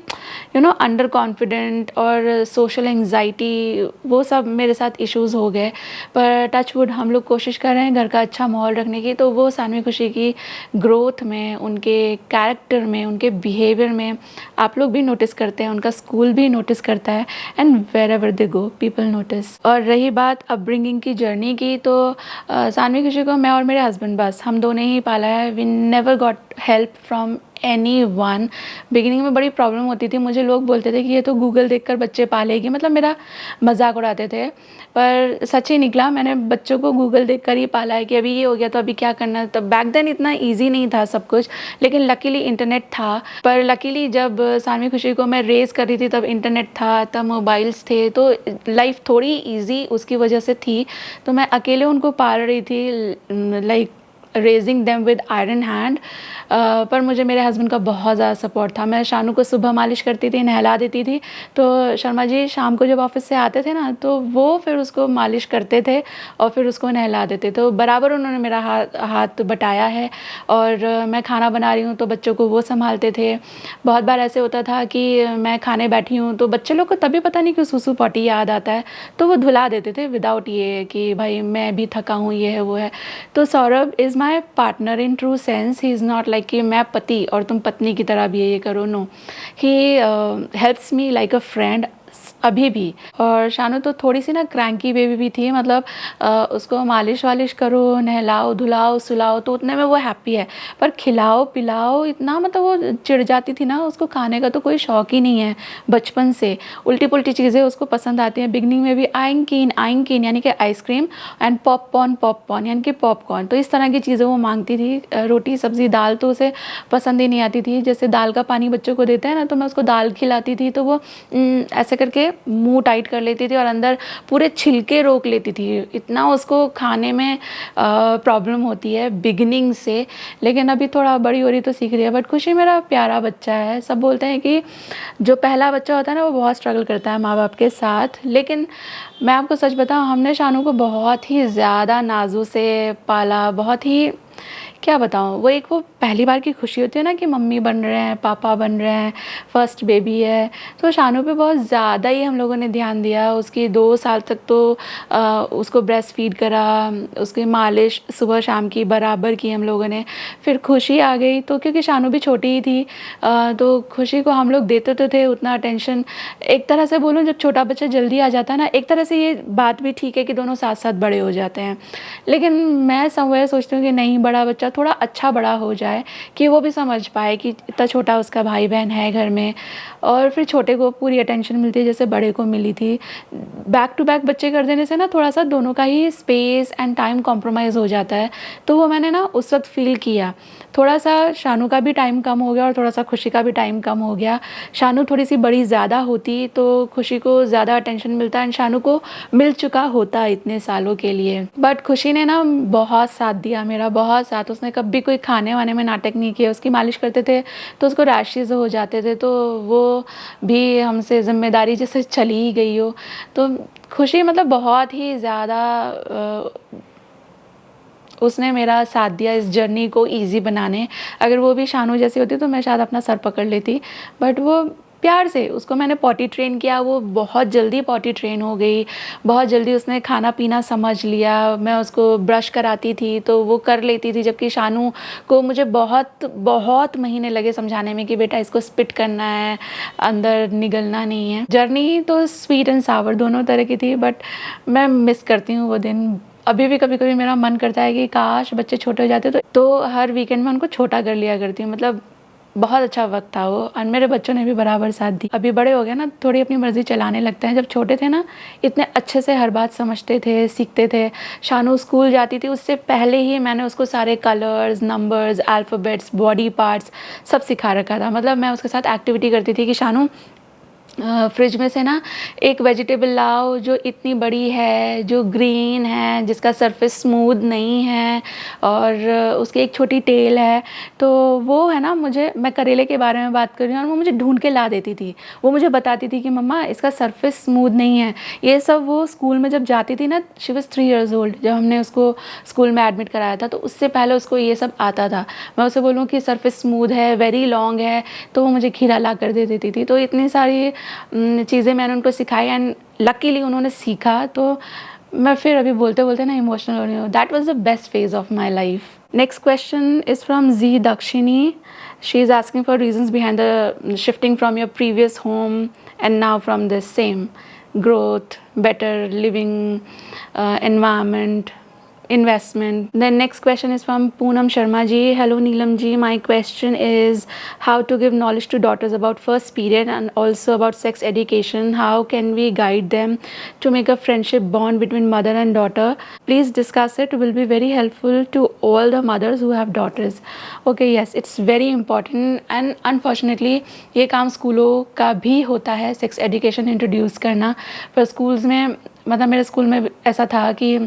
अंडर कॉन्फिडेंट और सोशल एंग्जाइटी, वो सब मेरे साथ इश्यूज़ हो गए। पर टच वुड हम लोग कोशिश कर रहे हैं घर का अच्छा माहौल रखने की। तो वो सानवी खुशी की ग्रोथ में, उनके कैरेक्टर में, उनके बिहेवियर में आप लोग भी नोटिस करते हैं, उनका स्कूल भी नोटिस करता है, and wherever they go people notice. और रही बात अपब्रिंगिंग की जर्नी की, तो सानवी खुशी को मैं और मेरे हस्बैंड, बस हम दोनों ही पाला है। We never got help from anyone। Beginning में बड़ी प्रॉब्लम होती थी, मुझे लोग बोलते थे कि ये तो गूगल देखकर बच्चे पालेगी, मतलब मेरा मजाक उड़ाते थे। पर सच ही निकला, मैंने बच्चों को गूगल देखकर ही पाला है कि अभी ये हो गया तो अभी क्या करना है। तो बैक देन इतना इजी नहीं था सब कुछ, लेकिन लकीली इंटरनेट था। पर लकीली जब सानवी खुशी को मैं रेज़ कर रही थी तब इंटरनेट था, तब मोबाइल्स थे, तो लाइफ थोड़ी ईजी उसकी वजह से थी। तो मैं अकेले उनको पाल रही थी, like raising them with iron hand. पर मुझे मेरे हस्बैंड का बहुत ज़्यादा सपोर्ट था। मैं शानू को सुबह मालिश करती थी, नहला देती थी, तो शर्मा जी शाम को जब ऑफिस से आते थे ना, तो वो फिर उसको मालिश करते थे और फिर उसको नहला देते। तो बराबर उन्होंने मेरा हाथ बटाया है। और मैं खाना बना रही हूँ तो बच्चों को वो संभालते थे। बहुत बार ऐसे होता था कि मैं खाने बैठी हूँ तो बच्चे लोग को तभी पता नहीं क्यों सूसू पॉटी याद आता है, तो वो धुला देते थे विदाउट ये कि भाई मैं भी थका हूँ, ये है वो है। तो Saurabh is my partner in true sense. He is not like कि मैं पति और तुम पत्नी की तरह भी ये करो, no. He helps me like a friend अभी भी। और शानू तो थोड़ी सी ना क्रैंकी बेबी भी थी, मतलब उसको मालिश वालिश करो, नहलाओ धुलाओ सुलाओ तो उतने में वो हैप्पी है। पर खिलाओ पिलाओ इतना, मतलब वो चिढ़ जाती थी ना, उसको खाने का तो कोई शौक ही नहीं है बचपन से। उल्टी पुल्टी चीज़ें उसको पसंद आती हैं। बिगनिंग में भी आइंकिन यानी कि आइसक्रीम, एंड पॉपकॉर्न यानी कि पॉपकॉर्न, तो इस तरह की चीज़ें वो मांगती थी। रोटी सब्ज़ी दाल तो उसे पसंद ही नहीं आती थी। जैसे दाल का पानी बच्चों को देते हैं ना, तो मैं उसको दाल खिलाती थी तो वो ऐसे करके मुंह टाइट कर लेती थी और अंदर पूरे छिलके रोक लेती थी। इतना उसको खाने में प्रॉब्लम होती है बिगिनिंग से। लेकिन अभी थोड़ा बड़ी हो रही तो सीख रही है। बट खुशी मेरा प्यारा बच्चा है। सब बोलते हैं कि जो पहला बच्चा होता है ना, वो बहुत स्ट्रगल करता है माँ बाप के साथ। लेकिन मैं आपको सच बताऊँ, हमने शानू को बहुत ही ज़्यादा नाजू से पाला, बहुत ही क्या बताऊँ, वो पहली बार की खुशी होती है ना कि मम्मी बन रहे हैं, पापा बन रहे हैं, फर्स्ट बेबी है। तो शानू पे बहुत ज़्यादा ही हम लोगों ने ध्यान दिया। उसकी 2 साल तक तो उसको ब्रेस्ट फीड करा, उसकी मालिश सुबह शाम की बराबर की हम लोगों ने। फिर खुशी आ गई तो क्योंकि शानू भी छोटी ही थी, तो खुशी को हम लोग देते तो थे उतना अटेंशन। एक तरह से बोलूँ, जब छोटा बच्चा जल्दी आ जाता है ना, एक तरह से ये बात भी ठीक है कि दोनों साथ साथ बड़े हो जाते हैं। लेकिन मैं समवेयर सोचती हूँ कि नहीं, बड़ा बच्चा थोड़ा अच्छा बड़ा हो जाए कि वो भी समझ पाए कि इतना छोटा उसका भाई बहन है घर में, और फिर छोटे को पूरी अटेंशन मिलती है जैसे बड़े को मिली थी। बैक टू बैक बच्चे कर देने से ना थोड़ा सा दोनों का ही स्पेस एंड टाइम कॉम्प्रोमाइज़ हो जाता है। तो वो मैंने ना उस वक्त फ़ील किया। थोड़ा सा शानू का भी टाइम कम हो गया और थोड़ा सा खुशी का भी टाइम कम हो गया। शानू थोड़ी सी बड़ी ज़्यादा होती तो खुशी को ज़्यादा अटेंशन मिलता एंड शानू को मिल चुका होता इतने सालों के लिए। बट खुशी ने ना बहुत साथ दिया मेरा, बहुत साथ। उसने कभी कोई खाने वाने में नाटक नहीं किया। उसकी मालिश करते थे तो उसको रैशेज़ हो जाते थे, तो वो भी हमसे ज़िम्मेदारी जैसे चली ही गई हो। तो खुशी मतलब बहुत ही ज़्यादा उसने मेरा साथ दिया इस जर्नी को ईज़ी बनाने। अगर वो भी शानू जैसी होती तो मैं शायद अपना सर पकड़ लेती। बट वो प्यार से उसको मैंने पॉटी ट्रेन किया, वो बहुत जल्दी पॉटी ट्रेन हो गई। बहुत जल्दी उसने खाना पीना समझ लिया। मैं उसको ब्रश कराती थी तो वो कर लेती थी, जबकि शानू को मुझे बहुत बहुत महीने लगे समझाने में कि बेटा इसको स्पिट करना है, अंदर निगलना नहीं है। जर्नी तो स्वीट एंड सावर दोनों तरह की थी, बट मैं मिस करती हूँ वो दिन। अभी भी कभी कभी मेरा मन करता है कि काश बच्चे छोटे हो जाते तो हर वीकेंड में उनको छोटा कर लिया करती हूँ। मतलब बहुत अच्छा वक्त था वो, और मेरे बच्चों ने भी बराबर साथ दी। अभी बड़े हो गए ना, थोड़ी अपनी मर्जी चलाने लगते हैं। जब छोटे थे ना, इतने अच्छे से हर बात समझते थे, सीखते थे। शानू स्कूल जाती थी उससे पहले ही मैंने उसको सारे colours, numbers, alphabets, body parts सब सिखा रखा था। मतलब मैं उसके साथ एक्टिविटी करती थी कि शानू फ्रिज में से ना एक वेजिटेबल लाओ जो इतनी बड़ी है, जो ग्रीन है, जिसका सरफेस स्मूथ नहीं है, और उसकी एक छोटी टेल है। तो वो है ना, मैं करेले के बारे में बात कर रही हूँ, और वो मुझे ढूंढ के ला देती थी। वो मुझे बताती थी कि मम्मा इसका सरफेस स्मूथ नहीं है। ये सब वो स्कूल में जब जाती थी ना, शी वॉज 3 years old जब हमने उसको स्कूल में एडमिट कराया था, तो उससे पहले उसको ये सब आता था। मैं उसे बोलूँ कि सरफेस स्मूथ है, वेरी लॉन्ग है, तो वो मुझे खीरा ला कर दे देती थी। तो इतनी सारी चीज़ें मैंने उनको सिखाई एंड लकीली उन्होंने सीखा। तो मैं फिर अभी बोलते बोलते ना इमोशनल हो रही हूँ। That was the best phase of my life. Next question is from G Dakshini. She is asking for reasons behind the shifting from your previous home and now from this same growth, better living environment, investment. The next question is from Poonam Sharma ji. Hello Neelam ji, my question is how to give knowledge to daughters about first period and also about sex education. How can we guide them to make a friendship bond between mother and daughter? Please discuss it. It will be very helpful to all the mothers who have daughters. Okay, yes, it's very important and unfortunately ये काम स्कूलों का भी होता है, sex education introduce करना। पर schools में, मतलब मेरे स्कूल में ऐसा था कि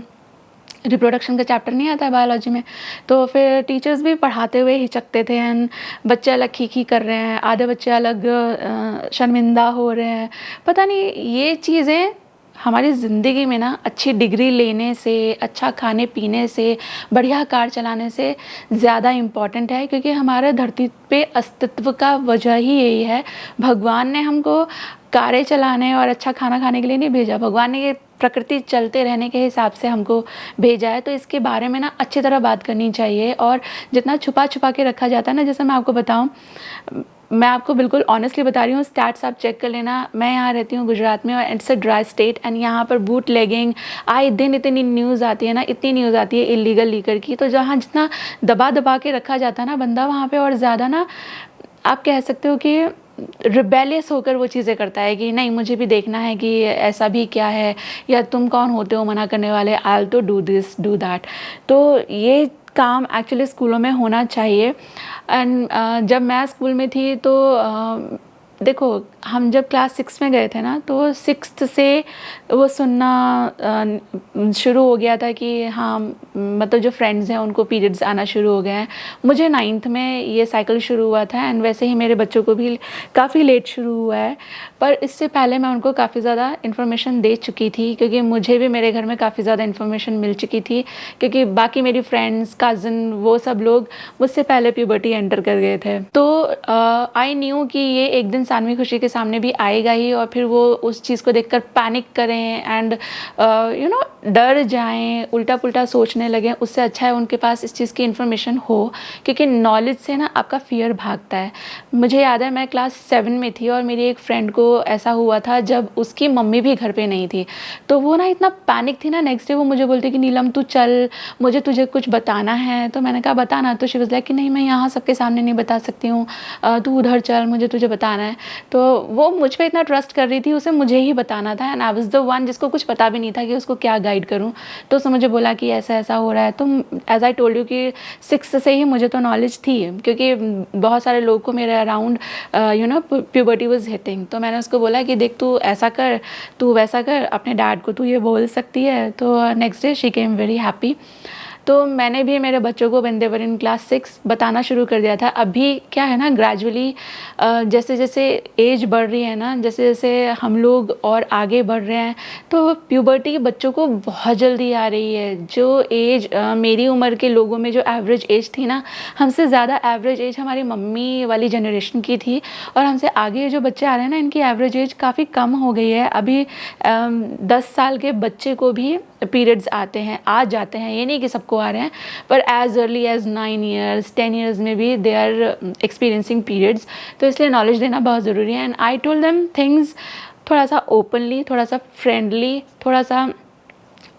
रिप्रोडक्शन का चैप्टर नहीं आता है बायोलॉजी में, तो फिर टीचर्स भी पढ़ाते हुए हिचकते थे एंड बच्चे अलग खी कर रहे हैं, आधे बच्चे अलग शर्मिंदा हो रहे हैं। पता नहीं, ये चीज़ें हमारी ज़िंदगी में ना अच्छी डिग्री लेने से, अच्छा खाने पीने से, बढ़िया कार चलाने से ज़्यादा इम्पॉर्टेंट है, क्योंकि हमारे धरती पे अस्तित्व का वजह ही यही है। भगवान ने हमको कारें चलाने और अच्छा खाना खाने के लिए नहीं भेजा। भगवान ने ये प्रकृति चलते रहने के हिसाब से हमको भेजा है। तो इसके बारे में ना अच्छी तरह बात करनी चाहिए, और जितना छुपा छुपा के रखा जाता है ना, जैसे मैं आपको बताऊं, मैं आपको बिल्कुल ऑनेस्टली बता रही हूँ, स्टैट्स आप चेक कर लेना। मैं यहाँ रहती हूँ गुजरात में, और it's a dry state, and यहाँ पर बूट लेगिंग आए दिन इतनी न्यूज़ आती है ना, इतनी न्यूज़ आती है इलीगल लीकर की। तो जहाँ जितना दबा दबा के रखा जाता है ना बंदा, वहाँ पे और ज़्यादा ना आप कह सकते हो कि रिबेलियस होकर वो चीज़ें करता है कि नहीं, मुझे भी देखना है कि ऐसा भी क्या है, या तुम कौन होते हो मना करने वाले, आई तो डू दिस डू दैट। तो ये काम एक्चुअली स्कूलों में होना चाहिए। एंड जब मैं स्कूल में थी तो देखो, हम जब क्लास 6 में गए थे ना, तो 6th से वो सुनना शुरू हो गया था कि हाँ, मतलब जो फ्रेंड्स हैं उनको पीरियड्स आना शुरू हो गए हैं। मुझे 9th में ये साइकिल शुरू हुआ था, एंड वैसे ही मेरे बच्चों को भी काफ़ी लेट शुरू हुआ है। पर इससे पहले मैं उनको काफ़ी ज़्यादा इन्फॉर्मेशन दे चुकी थी, क्योंकि मुझे भी मेरे घर में काफ़ी ज़्यादा इन्फॉर्मेशन मिल चुकी थी, क्योंकि बाकी मेरी फ्रेंड्स, कज़न, वो सब लोग मुझसे पहले प्यूबर्टी एंटर कर गए थे। तो आई न्यू कि ये एक दिन सानवी खुशी के सामने भी आएगा ही, और फिर वो उस चीज़ को देखकर पैनिक करें एंड डर जाएं, उल्टा पुल्टा सोचने लगें। उससे अच्छा है उनके पास इस चीज़ की इन्फॉर्मेशन हो, क्योंकि नॉलेज से ना आपका फियर भागता है। मुझे याद है मैं क्लास 7 में थी और मेरी एक फ्रेंड को ऐसा हुआ था जब उसकी मम्मी भी घर पे नहीं थी। तो वो ना इतना पैनिक थी ना, नेक्स्ट डे वो मुझे बोलती कि नीलम तू चल, मुझे तुझे कुछ बताना है। तो मैंने कहा बताना। तो शी वाज लाइक कि नहीं, मैं यहाँ सबके सामने नहीं बता सकती हूँ, तू उधर चल, मुझे तुझे बताना है। तो वो मुझ पे इतना ट्रस्ट कर रही थी, उसे मुझे ही बताना था, and I was the one जिसको कुछ पता भी नहीं था कि उसको क्या गाइड करूँ। तो उसने मुझे बोला कि ऐसा ऐसा हो रहा है। तो एज आई टोल्ड यू कि 6 से ही मुझे तो नॉलेज थी, क्योंकि बहुत सारे लोग को मेरे अराउंड प्यूबर्टी वाज हिटिंग। तो मैंने उसको बोला कि देख, तू ऐसा कर, तू वैसा कर, अपने डैड को तू ये बोल सकती है। तो next day she came very happy. तो मैंने भी मेरे बच्चों को when they were in class 6 बताना शुरू कर दिया था। अभी क्या है ना, ग्रेजुअली जैसे जैसे एज बढ़ रही है ना, जैसे जैसे हम लोग और आगे बढ़ रहे हैं, तो प्यूबर्टी बच्चों को बहुत जल्दी आ रही है। जो एज मेरी उम्र के लोगों में जो एवरेज एज थी ना, हमसे ज़्यादा एवरेज एज हमारी मम्मी वाली जनरेशन की थी, और हमसे आगे जो बच्चे आ रहे हैं ना, इनकी एवरेज एज काफ़ी कम हो गई है। अभी 10 साल के बच्चे को भी पीरियड्स आते हैं, आ जाते हैं, ये नहीं कि सबको आ रहे हैं, पर as early as 9 years 10 years में भी दे आर एक्सपीरियंसिंग पीरियड्स। तो इसलिए नॉलेज देना बहुत ज़रूरी है। And I told them things थोड़ा सा ओपनली, थोड़ा सा फ्रेंडली, थोड़ा सा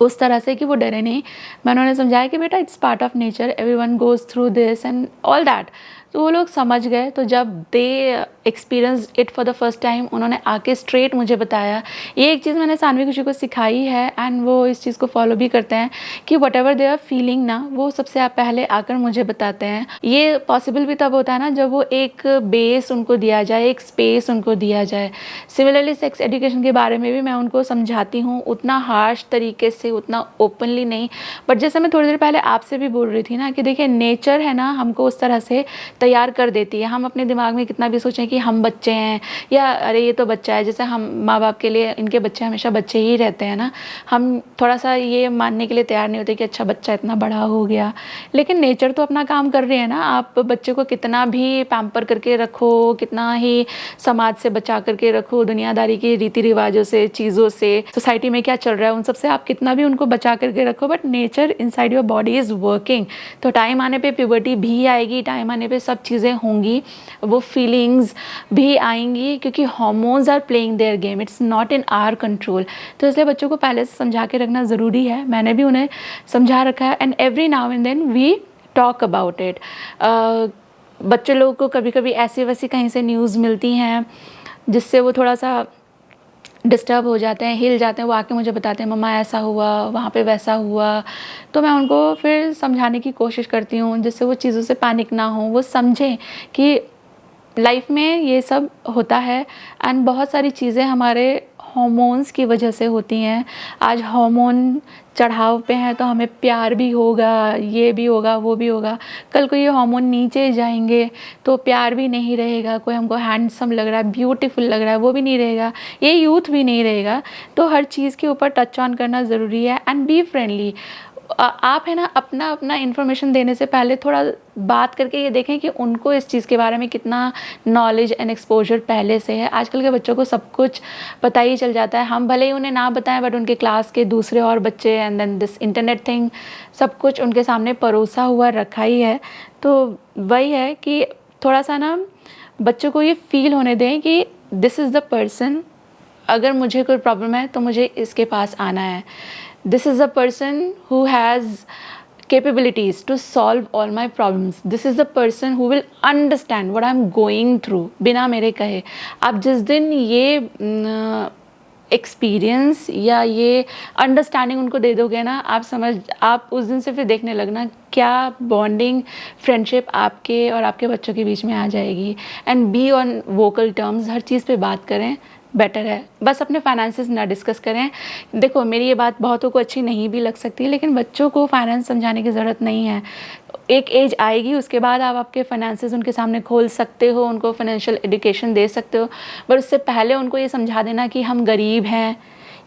उस तरह से कि वो डरे नहीं। मैंने उन्हें समझाया कि बेटा it's part of nature, everyone goes through this and all that. तो वो लोग समझ गए। तो जब they experience it for the first time, उन्होंने आके स्ट्रेट मुझे बताया। ये एक चीज़ मैंने सानवी खुशी को सिखाई है, एंड वो इस चीज़ को फॉलो भी करते हैं कि whatever they are feeling ना, वो सबसे पहले आकर मुझे बताते हैं। ये पॉसिबल भी तब होता है ना जब वो एक बेस उनको दिया जाए, एक स्पेस उनको दिया जाए। सिमिलरली सेक्स एजुकेशन के बारे में भी मैं उनको समझाती हूँ, उतना हार्श तरीके से, उतना ओपनली नहीं। बट जैसे मैं थोड़ी देर पहले आपसे भी बोल रही थी ना कि देखिए, नेचर है ना, हमको उस तरह से तैयार कर देती है। हम अपने दिमाग में कितना भी सोचें कि हम बच्चे हैं, या अरे ये तो बच्चा है, जैसे हम माँ बाप के लिए इनके बच्चे हमेशा बच्चे ही रहते हैं ना, हम थोड़ा सा ये मानने के लिए तैयार नहीं होते कि अच्छा बच्चा इतना बड़ा हो गया। लेकिन नेचर तो अपना काम कर रही है ना। आप बच्चे को कितना भी पैम्पर करके रखो, कितना ही समाज से बचा करके रखो, दुनियादारी के रीति रिवाजों से, चीज़ों से, सोसाइटी में क्या चल रहा है उन सबसे आप कितना भी उनको बचा करके रखो, but nature inside your body is working. तो टाइम आने पे प्यूबर्टी भी आएगी, टाइम आने पे सब चीज़ें होंगी, वो फीलिंग्स भी आएंगी, क्योंकि hormones are playing their game, it's not in our control. तो इसलिए बच्चों को पहले से समझा के रखना ज़रूरी है। मैंने भी उन्हें समझा रखा है, and every now and then we talk about it. बच्चे लोगों को कभी कभी ऐसी वैसी कहीं से न्यूज़ मिलती हैं जिससे वो थोड़ा सा डिस्टर्ब हो जाते हैं, हिल जाते हैं। वो आके मुझे बताते हैं मम्मा ऐसा हुआ, वहाँ पे वैसा हुआ। तो मैं उनको फिर समझाने की कोशिश करती हूँ, जिससे वो चीज़ों से पैनिक ना हो, वो समझें कि लाइफ में ये सब होता है, एंड बहुत सारी चीज़ें हमारे हॉर्मोन्स की वजह से होती हैं। आज हार्मोन चढ़ाव पे हैं तो हमें प्यार भी होगा, ये भी होगा, वो भी होगा। कल को ये हार्मोन नीचे जाएंगे तो प्यार भी नहीं रहेगा, कोई हमको हैंडसम लग रहा है, ब्यूटीफुल लग रहा है, वो भी नहीं रहेगा, ये यूथ भी नहीं रहेगा। तो हर चीज़ के ऊपर टच ऑन करना ज़रूरी है, एंड बी फ्रेंडली। आप है ना, अपना अपना इन्फॉर्मेशन देने से पहले थोड़ा बात करके ये देखें कि उनको इस चीज़ के बारे में कितना नॉलेज एंड एक्सपोजर पहले से है। आजकल के बच्चों को सब कुछ पता ही चल जाता है। हम भले ही उन्हें ना बताएं, बट उनके क्लास के दूसरे और बच्चे, and then this internet thing, सब कुछ उनके सामने परोसा हुआ रखा ही है। तो वही है कि थोड़ा सा ना बच्चों को ये फील होने दें कि दिस इज़ द पर्सन, अगर मुझे कोई प्रॉब्लम है तो मुझे इसके पास आना है। This is a person who has capabilities to solve all my problems. This is the person who will understand what I'm going through बिना मेरे कहे। आप जिस दिन एक्सपीरियंस या ये अंडरस्टैंडिंग उनको दे दोगे ना, आप उस दिन से फिर देखने लगना क्या बॉन्डिंग फ्रेंडशिप आपके और आपके बच्चों के बीच में आ जाएगी। And be on vocal terms, हर चीज़ पे बात करें, बेटर है। बस अपने फाइनेंसेस ना डिस्कस करें। देखो मेरी ये बात बहुतों को अच्छी नहीं भी लग सकती है, लेकिन बच्चों को फाइनेंस समझाने की ज़रूरत नहीं है। एक एज आएगी उसके बाद आप आपके फाइनेंसेस उनके सामने खोल सकते हो, उनको फाइनेंशियल एजुकेशन दे सकते हो, पर उससे पहले उनको ये समझा देना कि हम गरीब हैं,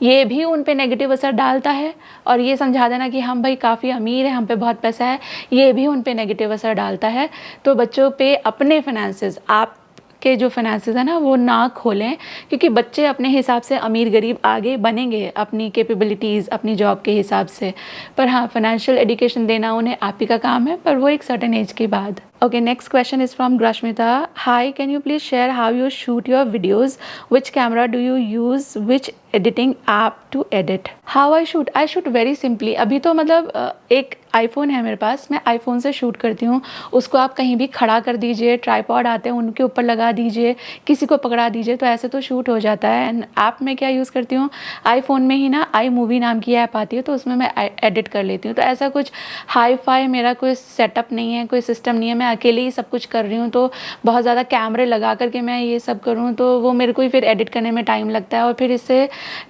ये भी उन पे नेगेटिव असर डालता है। और ये समझा देना कि हम भाई काफ़ी अमीर हैं, हम पे बहुत पैसा है, ये भी उन पे नेगेटिव असर डालता है। तो बच्चों पे अपने फाइनेंसेस, आप के जो फाइनेंसेस है ना वो ना खोलें, क्योंकि बच्चे अपने हिसाब से अमीर गरीब आगे बनेंगे अपनी कैपेबिलिटीज़, अपनी जॉब के हिसाब से। पर हाँ, फाइनेंशियल एजुकेशन देना उन्हें आप ही का काम है, पर वो एक सर्टेन एज के बाद। Okay, next question is from Grashmita. Hi, can you please share how you shoot your videos? Which camera do you use? Which editing app to edit? How I shoot? I shoot very simply. अभी तो मतलब एक iPhone है मेरे पास, मैं iPhone से shoot करती हूँ। उसको आप कहीं भी खड़ा कर दीजिए, ट्राईपॉड आते हैं उनके ऊपर लगा दीजिए, किसी को पकड़ा दीजिए, तो ऐसे तो शूट हो जाता है। एंड ऐप में क्या यूज़ करती हूँ, आईफोन में ही ना आई मूवी नाम की ऐप आती है, तो उसमें मैं एडिट कर लेती हूँ। तो ऐसा कुछ हाई फाई मेरा कोई सेटअप नहीं है, कोई सिस्टम नहीं है, मैं अकेले ही सब कुछ कर रही हूँ। तो बहुत ज़्यादा कैमरे लगा करके मैं ये सब करूँ तो वो मेरे को ही फिर एडिट करने में टाइम लगता है, और फिर इससे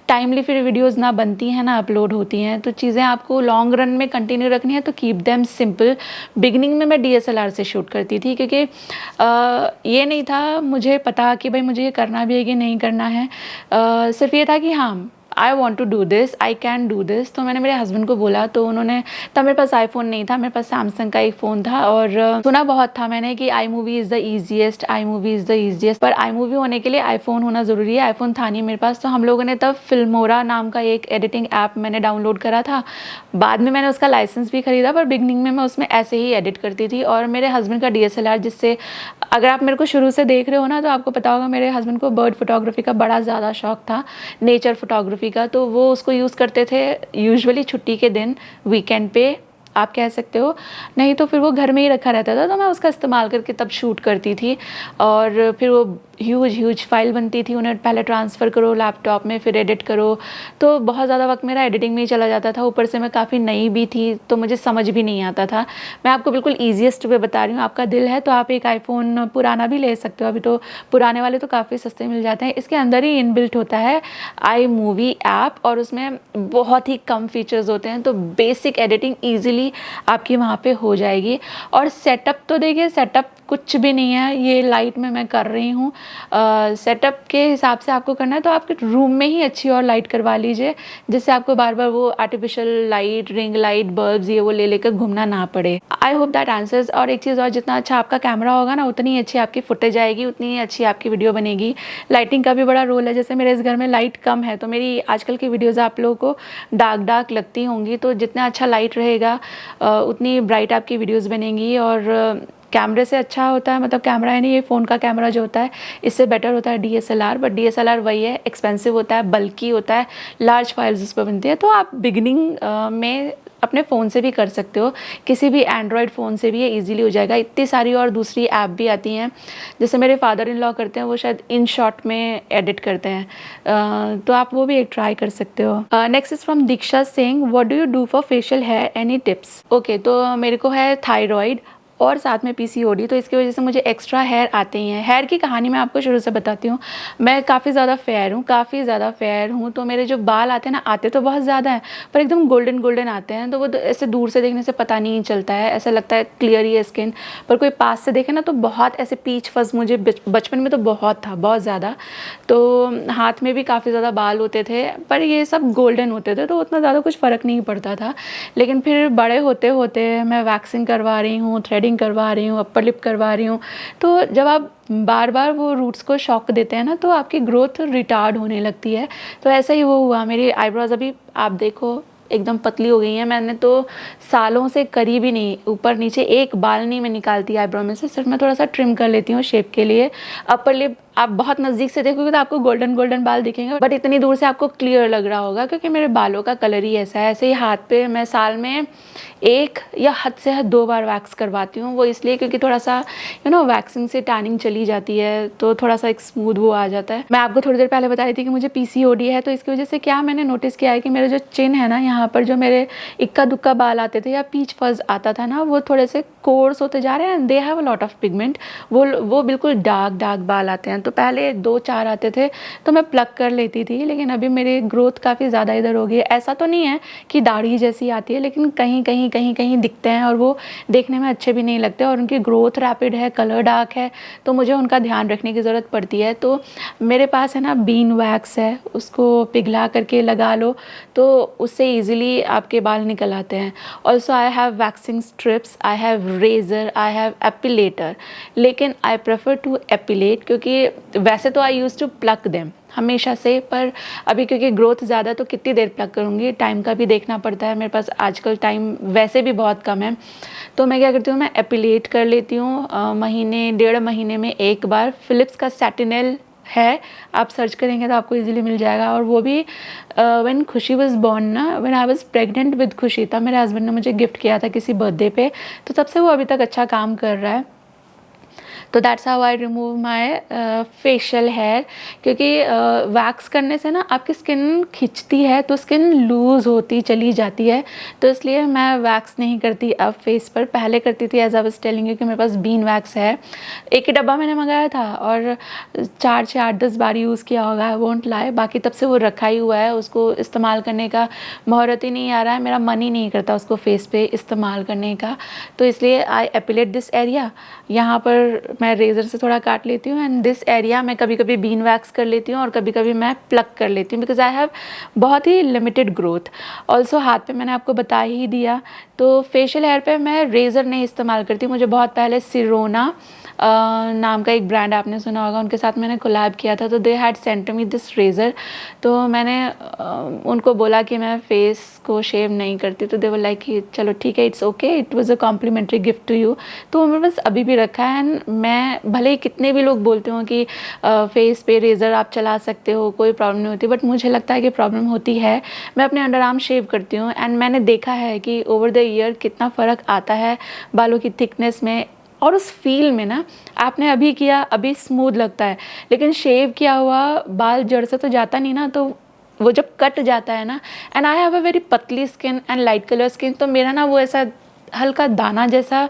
टाइमली फिर वीडियोज़ ना बनती हैं ना अपलोड होती हैं। तो चीज़ें आपको लॉन्ग रन में कंटिन्यू रखनी है तो कीप देम सिंपल। बिगिनिंग में मैं DSLR से शूट करती थी, क्योंकि ये नहीं था मुझे पता कि भाई मुझे ये करना भी है कि नहीं करना है। सिर्फ ये था कि हाँ I want to do this, I can do this. तो मैंने मेरे हस्बैंड को बोला, तो उन्होंने, तब मेरे पास आईफोन नहीं था, मेरे पास सैमसंग का एक फ़ोन था, और सुना बहुत था मैंने कि I movie is the easiest, I movie is the easiest, पर आई मूवी होने के लिए आईफोन होना ज़रूरी है। आईफोन था नहीं मेरे पास, तो हम लोगों ने तब फिल्मोरा नाम का एक एडिटिंग ऐप मैंने डाउनलोड करा था। बाद में मैंने उसका लाइसेंस भी खरीदा, पर बिगनिंग में मैं उसमें ऐसे ही एडिट करती थी। और मेरे हस्बैंड का DSLR, जिससे अगर आप मेरे को शुरू से देख रहे हो ना तो आपको पता होगा मेरे हस्बैंड को बर्ड फोटोग्राफी का बड़ा ज़्यादा शौक था, नेचर फोटोग्राफी का। तो वो उसको यूज़ करते थे यूजुअली छुट्टी के दिन, वीकेंड पे आप कह सकते हो, नहीं तो फिर वो घर में ही रखा रहता था, तो मैं उसका इस्तेमाल करके तब शूट करती थी। और फिर वो ह्यूज फाइल बनती थी, उन्हें पहले ट्रांसफ़र करो लैपटॉप में, फिर एडिट करो, तो बहुत ज़्यादा वक्त मेरा एडिटिंग में ही चला जाता था। ऊपर से मैं काफ़ी नई भी थी, तो मुझे समझ भी नहीं आता था। मैं आपको बिल्कुल ईजीएस्ट वे बता रही हूँ, आपका दिल है तो आप एक आईफोन पुराना भी ले सकते हो, अभी तो पुराने वाले तो काफ़ी सस्ते मिल जाते हैं। इसके अंदर ही इनबिल्ट होता है आई मूवी ऐप, और उसमें बहुत ही कम फीचर्स होते हैं, तो बेसिक एडिटिंग ईजिली आपकी वहाँ पे हो जाएगी। और सेटअप तो देखिए, सेटअप कुछ भी नहीं है, ये लाइट में मैं कर रही हूँ। सेटअप के हिसाब से आपको करना है तो आपके रूम में ही अच्छी और लाइट करवा लीजिए, जिससे आपको बार बार वो artificial light, ring light, bulbs ये वो ले लेकर घूमना ना पड़े। I hope that answers. और एक चीज़ और, जितना अच्छा आपका कैमरा होगा ना उतनी अच्छी आपकी फुटेज आएगी, उतनी अच्छी आपकी वीडियो बनेगी। लाइटिंग का भी बड़ा रोल है, जैसे मेरे इस घर में लाइट कम है, तो मेरी आजकल की वीडियोज़ आप लोगों को डार्क लगती होंगी, तो जितना अच्छा लाइट रहेगा उतनी ब्राइट आपकी वीडियोज़ बनेंगी। और कैमरे से अच्छा होता है, मतलब कैमरा यानी ये फ़ोन का कैमरा जो होता है इससे बेटर होता है DSLR, बट DSLR वही है, एक्सपेंसिव होता है, बल्कि होता है, लार्ज फाइल्स उस पर बनती है। तो आप बिगिनिंग में अपने फ़ोन से भी कर सकते हो, किसी भी एंड्रॉयड फ़ोन से भी ये इजीली हो जाएगा। इतनी सारी और दूसरी ऐप भी आती हैं, जैसे मेरे फादर इन लॉ करते हैं, वो शायद InShot में एडिट करते हैं, तो आप वो भी एक ट्राई कर सकते हो। Next is from Diksha Singh, what do you do for facial hair, any tips? Okay, तो मेरे को है थायराइड और साथ में PCOD, तो इसकी वजह से मुझे एक्स्ट्रा हेयर आते ही हैं। हेयर की कहानी मैं आपको शुरू से बताती हूँ। मैं काफ़ी ज़्यादा फेयर हूँ, तो मेरे जो बाल आते हैं ना, आते तो बहुत ज़्यादा हैं, पर एकदम गोल्डन आते हैं, तो वो ऐसे दूर से देखने से पता नहीं चलता है, ऐसा लगता है क्लियर ही है स्किन, पर कोई पास से देखे ना तो बहुत ऐसे पीच फस, मुझे बचपन में तो बहुत था, बहुत ज़्यादा। तो हाथ में भी काफ़ी ज़्यादा बाल होते थे, पर ये सब गोल्डन होते थे, तो उतना ज़्यादा कुछ फ़र्क नहीं पड़ता था। लेकिन फिर बड़े होते होते मैं वैक्सिंग करवा रही हूँ, थ्रेडिंग करवा रही हूँ, अपर लिप करवा रही हूँ, तो जब आप बार बार वो रूट्स को शॉक देते हैं ना, तो आपकी ग्रोथ रिटार्ड होने लगती है। तो ऐसा ही वो हुआ, मेरी आईब्रोज अभी आप देखो एकदम पतली हो गई हैं। मैंने तो सालों से करी भी नहीं, ऊपर नीचे एक बाल नहीं मैं निकालती आईब्रो में से, सिर्फ मैं थोड़ा सा ट्रिम कर लेती हूँ शेप के लिए। अपर लिप आप बहुत नज़दीक से देखोगे तो आपको गोल्डन गोल्डन बाल दिखेंगे, बट इतनी दूर से आपको क्लियर लग रहा होगा क्योंकि मेरे बालों का कलर ही ऐसा है। ऐसे ही हाथ पे मैं साल में 1 या हद से हद 2 बार वैक्स करवाती हूँ। वो इसलिए क्योंकि थोड़ा सा वैक्सिंग से टैनिंग चली जाती है तो थोड़ा सा एक स्मूथ वो आ जाता है। मैं आपको थोड़ी देर पहले बता रही थी कि मुझे PCOD है, तो इसकी वजह से क्या मैंने नोटिस किया है कि मेरे जो चिन है ना, यहाँ पर जो मेरे इक्का दुक्का बाल आते थे या पीच फज आता था ना, वो थोड़े से कोर्स होते जा रहे हैं and they have a lot of pigment. वो बिल्कुल डार्क बाल आते हैं। तो पहले 2-4 आते थे तो मैं प्लग कर लेती थी, लेकिन अभी मेरी ग्रोथ काफ़ी ज़्यादा इधर हो गई है। ऐसा तो नहीं है कि दाढ़ी जैसी आती है, लेकिन कहीं कहीं दिखते हैं और वो देखने में अच्छे भी नहीं लगते और उनकी ग्रोथ रैपिड है, कलर डार्क है, तो मुझे उनका ध्यान रखने की ज़रूरत पड़ती है। तो मेरे पास है ना बीन वैक्स है, उसको पिघला करके लगा लो तो उससे ईजिली आपके बाल निकल आते हैं। Also I have waxing strips, I have razor, I have epilator, लेकिन आई प्रेफर टू एपिलेट क्योंकि वैसे तो I use to pluck them हमेशा से, पर अभी क्योंकि ग्रोथ ज़्यादा तो कितनी देर प्लग करूँगी, टाइम का भी देखना पड़ता है। मेरे पास आजकल टाइम वैसे भी बहुत कम है, तो मैं क्या करती हूँ, मैं एपिलेट कर लेती हूँ महीने 1.5 महीने में एक बार। फ़िलिप्स का सैटिनल है, आप सर्च करेंगे तो आपको इजीली मिल जाएगा। और वो भी व्हेन खुशी वाज बोर्न ना, when I was pregnant with खुशी, तब मेरे हस्बैंड ने मुझे गिफ्ट किया था किसी बर्थडे पे, तो तब से वो अभी तक अच्छा काम कर रहा है। तो that's how I remove my facial hair, क्योंकि वैक्स करने से ना आपकी स्किन खिंचती है तो स्किन लूज़ होती चली जाती है, तो इसलिए मैं वैक्स नहीं करती अब फेस पर। पहले करती थी, as I was telling you कि मेरे पास बीन वैक्स है, एक ही डब्बा मैंने मंगाया था और 4 से 8-10 बार यूज़ किया होगा, आई वोंट लाई। बाकी तब से वो रखा ही हुआ है, उसको इस्तेमाल करने का मुहूर्त ही नहीं आ रहा है, मेरा मन ही नहीं करता उसको फेस पे इस्तेमाल करने का। तो इसलिए आई एपिलेट दिस एरिया, यहाँ पर मैं रेज़र से थोड़ा काट लेती हूँ एंड दिस एरिया मैं कभी कभी बीन वैक्स कर लेती हूँ और कभी कभी मैं प्लग कर लेती हूँ, बिकॉज आई हैव बहुत ही लिमिटेड ग्रोथ। ऑल्सो हाथ पे मैंने आपको बता ही दिया। तो फेशियल हेयर पे मैं रेज़र नहीं इस्तेमाल करती। मुझे बहुत पहले सिरोना नाम का एक ब्रांड आपने सुना होगा, उनके साथ मैंने कोलैब किया था, तो they had sent me this razor. तो मैंने उनको बोला कि मैं फेस को शेव नहीं करती, तो दे वर लाइक कि चलो ठीक है, it's okay, it was a complimentary gift to you. तो मेरे पास अभी भी रखा है एंड मैं भले ही कितने भी लोग बोलते हो कि फेस पे रेज़र आप चला सकते हो, कोई प्रॉब्लम नहीं होती, बट मुझे लगता है कि प्रॉब्लम होती है। मैं अपने अंडर आर्म शेव करती हूँ एंड मैंने देखा है कि ओवर द ईयर कितना फ़र्क आता है बालों की थिकनेस में और उस फील में ना। आपने अभी किया, अभी स्मूथ लगता है, लेकिन शेव किया हुआ बाल जड़ से तो जाता नहीं ना, तो वो जब कट जाता है ना, and I have a very पतली skin and light colour skin, तो मेरा ना वो ऐसा हल्का दाना जैसा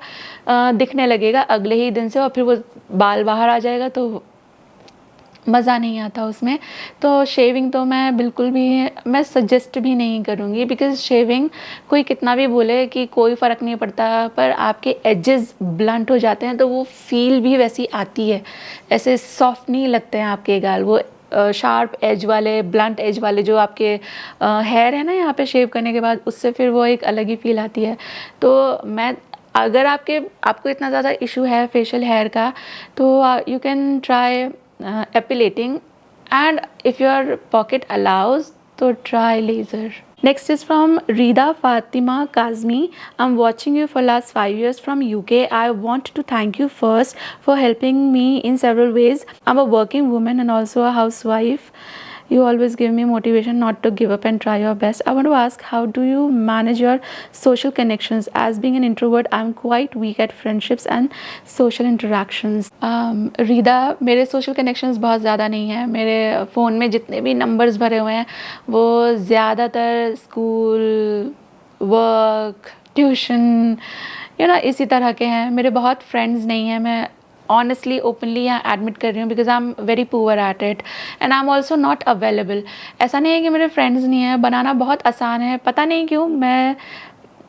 दिखने लगेगा अगले ही दिन से, और फिर वो बाल बाहर आ जाएगा तो मज़ा नहीं आता उसमें। तो शेविंग तो मैं बिल्कुल भी मैं सजेस्ट भी नहीं करूँगी, बिकॉज़ शेविंग कोई कितना भी बोले कि कोई फ़र्क नहीं पड़ता, पर आपके एजेस ब्लंट हो जाते हैं तो वो फील भी वैसी आती है, ऐसे सॉफ्ट नहीं लगते हैं आपके गाल। वो शार्प एज वाले, ब्लंट एज वाले जो आपके हेयर है ना यहाँ पे शेव करने के बाद, उससे फिर वो एक अलग ही फील आती है। तो मैं अगर आपको इतना ज़्यादा इशू है फेशियल हेयर का, तो you can try epilating, and if your pocket allows, so try laser. Next is from Rida Fatima Kazmi. I'm watching you for last 5 years from UK. I want to thank you first for helping me in several ways. I'm a working woman and also a housewife. You always give me motivation not to give up and try your best. I want to ask, how do you manage your social connections? As being an introvert, I'm quite weak at friendships and social interactions. Rida, मेरे social connections बहुत ज़्यादा नहीं है। मेरे phone में जितने भी numbers भरे हुए हैं वो ज़्यादातर स्कूल, वर्क, ट्यूशन, इसी तरह के हैं। मेरे बहुत फ्रेंड्स नहीं हैं। मैं ऑनेस्टली ओपनली यहाँ एडमिट कर रही हूँ, because I am very poor at it and I am also not available. ऐसा नहीं है कि मेरे फ्रेंड्स नहीं हैं, बनाना बहुत आसान है। पता नहीं क्यों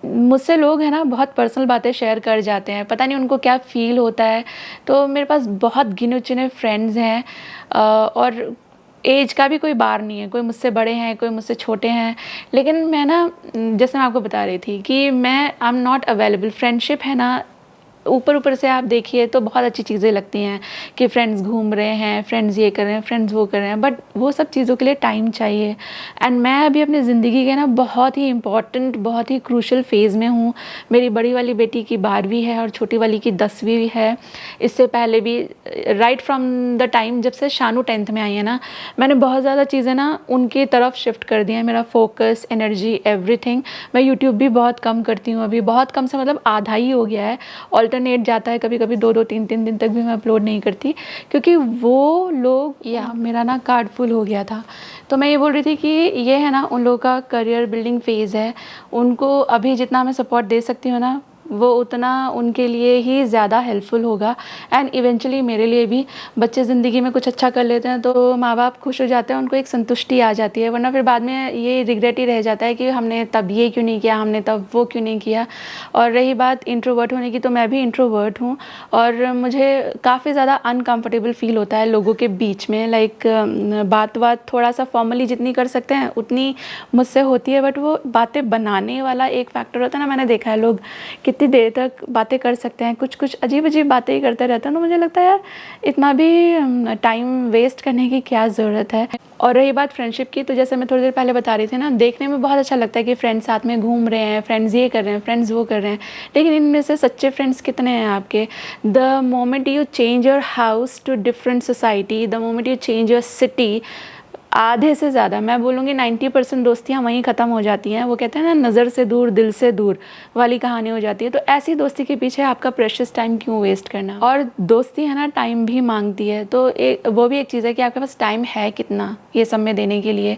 मुझसे लोग हैं ना बहुत पर्सनल बातें शेयर कर जाते हैं, पता नहीं उनको क्या फ़ील होता है। तो मेरे पास बहुत गिने चुने फ्रेंड्स हैं और एज का भी कोई बार नहीं है, कोई मुझसे बड़े हैं, कोई मुझसे छोटे हैं। लेकिन मैं ना, जैसे मैं आपको बता रही थी कि मैं आई एम नॉट अवेलेबल। फ्रेंडशिप है ना, ऊपर ऊपर से आप देखिए तो बहुत अच्छी चीज़ें लगती हैं कि फ्रेंड्स घूम रहे हैं, फ्रेंड्स ये कर रहे हैं, फ्रेंड्स वो कर रहे हैं, बट वो सब चीज़ों के लिए टाइम चाहिए। एंड मैं अभी अपनी ज़िंदगी के ना बहुत ही इम्पॉर्टेंट, बहुत ही क्रूशल फेज़ में हूँ। मेरी बड़ी वाली बेटी की 12वीं है और छोटी वाली की 10वीं है। इससे पहले भी राइट फ्रॉम द टाइम जब से शानू 10th में आई है ना, मैंने बहुत ज़्यादा चीज़ें ना उनकी तरफ शिफ्ट कर दी हैं। मेरा फोकस, एनर्जी, एवरीथिंग। मैं यूट्यूब भी बहुत कम करती हूँ अभी, बहुत कम से मतलब आधा ही हो गया है। ऑल्टरनेट जाता है, कभी कभी 2-2 3-3 दिन तक भी मैं अपलोड नहीं करती, क्योंकि वो लोग या मेरा ना कार्ड फुल हो गया था। तो मैं ये बोल रही थी कि ये है ना उन लोगों का करियर बिल्डिंग फेज़ है। उनको अभी जितना मैं सपोर्ट दे सकती हूँ ना, वो उतना उनके लिए ही ज़्यादा हेल्पफुल होगा। एंड इवेंचुअली मेरे लिए भी। बच्चे ज़िंदगी में कुछ अच्छा कर लेते हैं तो माँ बाप खुश हो जाते हैं, उनको एक संतुष्टि आ जाती है, वरना फिर बाद में ये रिग्रेट ही रह जाता है कि हमने तब ये क्यों नहीं किया, हमने तब वो क्यों नहीं किया। और रही बात इंट्रोवर्ट होने की, तो मैं भी इंट्रोवर्ट हूँ और मुझे काफ़ी ज़्यादा अनकम्फर्टेबल फील होता है लोगों के बीच में। लाइक बात थोड़ा सा फॉर्मली जितनी कर सकते हैं उतनी मुझसे होती है, बट वो बातें बनाने वाला एक फैक्टर होता है ना। मैंने देखा है लोग कितनी देर तक बातें कर सकते हैं, कुछ कुछ अजीब अजीब बातें ही करते रहते हैं। तो मुझे लगता है यार इतना भी टाइम वेस्ट करने की क्या ज़रूरत है। और रही बात फ्रेंडशिप की, तो जैसे मैं थोड़ी देर पहले बता रही थी ना, देखने में बहुत अच्छा लगता है कि फ्रेंड्स साथ में घूम रहे हैं, फ्रेंड्स ये कर रहे हैं, फ्रेंड्स वो कर रहे हैं, लेकिन इनमें से सच्चे फ्रेंड्स कितने हैं आपके? The moment you change your house to different society, the moment you change your city, आधे से ज़्यादा मैं बोलूँगी 90% दोस्तियाँ वहीं ख़त्म हो जाती हैं। वो कहते हैं ना, नज़र से दूर दिल से दूर वाली कहानी हो जाती है। तो ऐसी दोस्ती के पीछे आपका प्रेशियस टाइम क्यों वेस्ट करना? और दोस्ती है ना टाइम भी मांगती है, तो वो भी एक चीज़ है कि आपके पास टाइम है कितना ये सब में देने के लिए।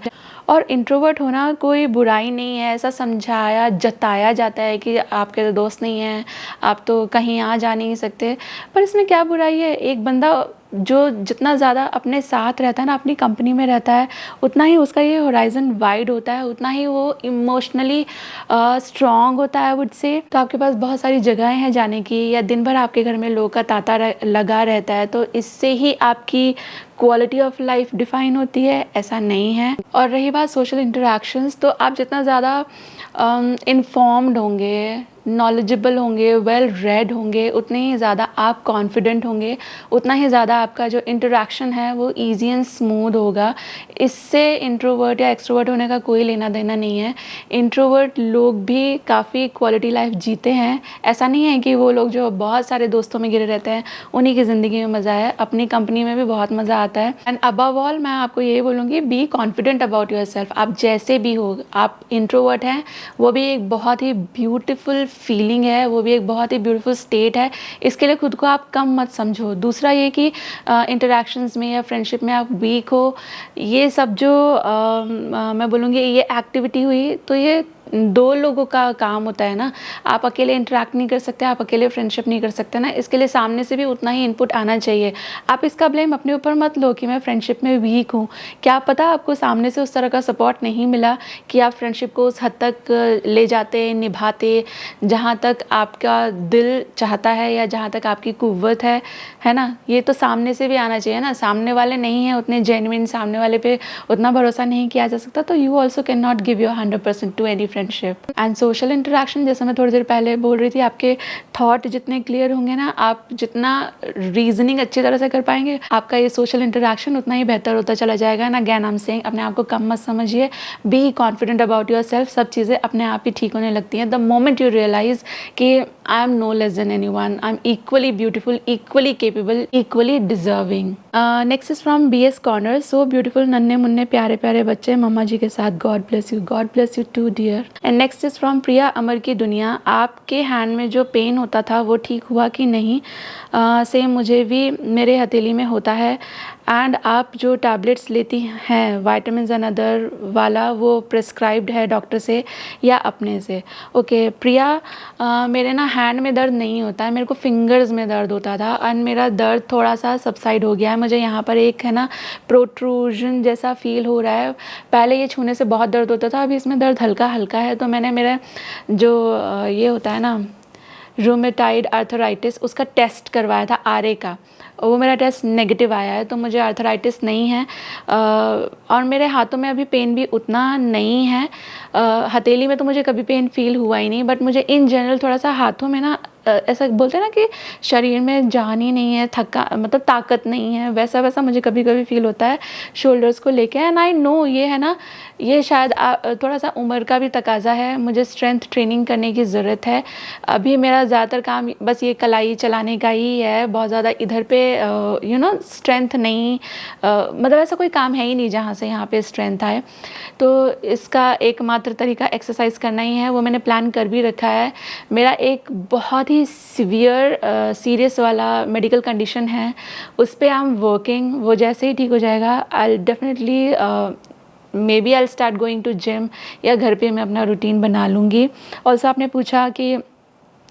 और इंट्रोवर्ट होना कोई बुराई नहीं है, ऐसा समझाया जताया जाता है कि आपके तो दोस्त नहीं हैं, आप तो कहीं आ जा नहीं सकते, पर इसमें क्या बुराई है? एक बंदा जो जितना ज़्यादा अपने साथ रहता है ना, अपनी कंपनी में रहता है, उतना ही उसका ये होराइज़न वाइड होता है, उतना ही वो इमोशनली स्ट्रॉन्ग होता है वुड से। तो आपके पास बहुत सारी जगहें हैं जाने की, या दिन भर आपके घर में लोगों का तांता लगा रहता है, तो इससे ही आपकी क्वालिटी ऑफ लाइफ डिफाइन होती है? ऐसा नहीं है। और रही बात सोशल इंटरेक्शंस, तो आप जितना ज़्यादा इन्फॉर्म्ड होंगे, नॉलेजेबल होंगे, वेल रेड होंगे, उतने ही ज़्यादा आप कॉन्फिडेंट होंगे, उतना ही ज़्यादा आपका जो इंटरेक्शन है वो ईजी एंड स्मूथ होगा। इससे इंट्रोवर्ट या एक्सट्रोवर्ट होने का कोई लेना देना नहीं है। इंट्रोवर्ट लोग भी काफ़ी क्वालिटी लाइफ जीते हैं। ऐसा नहीं है कि वो लोग जो बहुत सारे दोस्तों में गिरे रहते हैं उन्हीं की ज़िंदगी में मज़ा है, अपनी कंपनी में भी बहुत मज़ा आता है। एंड अबव ऑल मैं आपको यही बोलूँगी, be confident about your self. आप जैसे भी हो, आप इंट्रोवर्ट हैं, वो भी एक बहुत ही ब्यूटीफुल फीलिंग है, वो भी एक बहुत ही ब्यूटीफुल स्टेट है। इसके लिए खुद को आप कम मत समझो। दूसरा ये कि इंटरेक्शंस में या फ्रेंडशिप में आप वीक हो, ये सब जो मैं बोलूँगी ये एक्टिविटी हुई, तो ये 2 लोगों का काम होता है ना। आप अकेले इंटरेक्ट नहीं कर सकते, आप अकेले फ्रेंडशिप नहीं कर सकते ना। इसके लिए सामने से भी उतना ही इनपुट आना चाहिए। आप इसका ब्लेम अपने ऊपर मत लो कि मैं फ्रेंडशिप में वीक हूँ। क्या पता आपको सामने से उस तरह का सपोर्ट नहीं मिला कि आप फ्रेंडशिप को उस हद तक ले जाते, निभाते, जहाँ तक आपका दिल चाहता है या जहाँ तक आपकी कुव्वत है ना। ये तो सामने से भी आना चाहिए ना। सामने वाले नहीं हैं उतने जेन्युइन, सामने वाले पे उतना भरोसा नहीं किया जा सकता, तो you also can not give your 100% to any friendship. And social interaction, जैसे मैं थोड़ी देर पहले बोल रही थी, आपके थॉट जितने क्लियर होंगे ना, आप जितना रीजनिंग अच्छी तरह से कर पाएंगे, आपका ये सोशल इंटरेक्शन उतना ही बेहतर होता चला जाएगा ना। अगेन आई एम सेइंग, अपने आप को कम मत समझिए, be confident about your self. सब चीज़ें अपने आप ही ठीक होने लगती हैं द मोमेंट यू रियलाइज कि I am no less than anyone, I am equally beautiful, equally capable, equally deserving. Next is from BS corner. So beautiful, नन्हे मुन्ने प्यारे प्यारे बच्चे मम्मा जी के साथ, god bless you too dear. And next is from Priya Amar की दुनिया। आपके हैंड में जो पेन होता था वो ठीक हुआ कि नहीं? सेम मुझे भी मेरे हथेली में होता है। एंड आप जो टैबलेट्स लेती हैं विटामिन्स एंड अदर वाला, वो प्रिस्क्राइब्ड है डॉक्टर से या अपने से? ओके प्रिया, मेरे ना हैंड में दर्द नहीं होता है, मेरे को फिंगर्स में दर्द होता था एंड मेरा दर्द थोड़ा सा सबसाइड हो गया है। मुझे यहाँ पर एक है ना प्रोट्रूजन जैसा फील हो रहा है। पहले ये छूने से बहुत दर्द होता था, अभी इसमें दर्द हल्का हल्का है। तो मैंने मेरा जो ये होता है ना रूमेटाइड आर्थराइटिस, उसका टेस्ट करवाया था RA का, वो मेरा टेस्ट नेगेटिव आया है, तो मुझे आर्थराइटिस नहीं है। और मेरे हाथों में अभी पेन भी उतना नहीं है। हथेली में तो मुझे कभी पेन फील हुआ ही नहीं, बट मुझे इन जनरल थोड़ा सा हाथों में ना ऐसा बोलते हैं ना कि शरीर में जान ही नहीं है, थका मतलब ताकत नहीं है, वैसा वैसा मुझे कभी कभी फील होता है शोल्डर्स को लेके। एंड आई नो ये है ना, ये शायद थोड़ा सा उम्र का भी तकाजा है, मुझे स्ट्रेंथ ट्रेनिंग करने की ज़रूरत है। अभी मेरा ज़्यादातर काम बस ये कलाई चलाने का ही है, बहुत ज़्यादा इधर पे स्ट्रेंथ नहीं, मतलब ऐसा कोई काम है ही नहीं जहाँ से यहाँ पे स्ट्रेंथ आए। तो इसका एकमात्र तरीका एक्सरसाइज करना ही है, वो मैंने प्लान कर भी रखा है। मेरा एक बहुत ही सीरियस वाला मेडिकल कंडीशन है, उस पर आई एम वर्किंग। वो जैसे ही ठीक हो जाएगा I definitely maybe I start going to gym, या घर पे मैं अपना रूटीन बना लूँगी। ऑल्सो आपने पूछा कि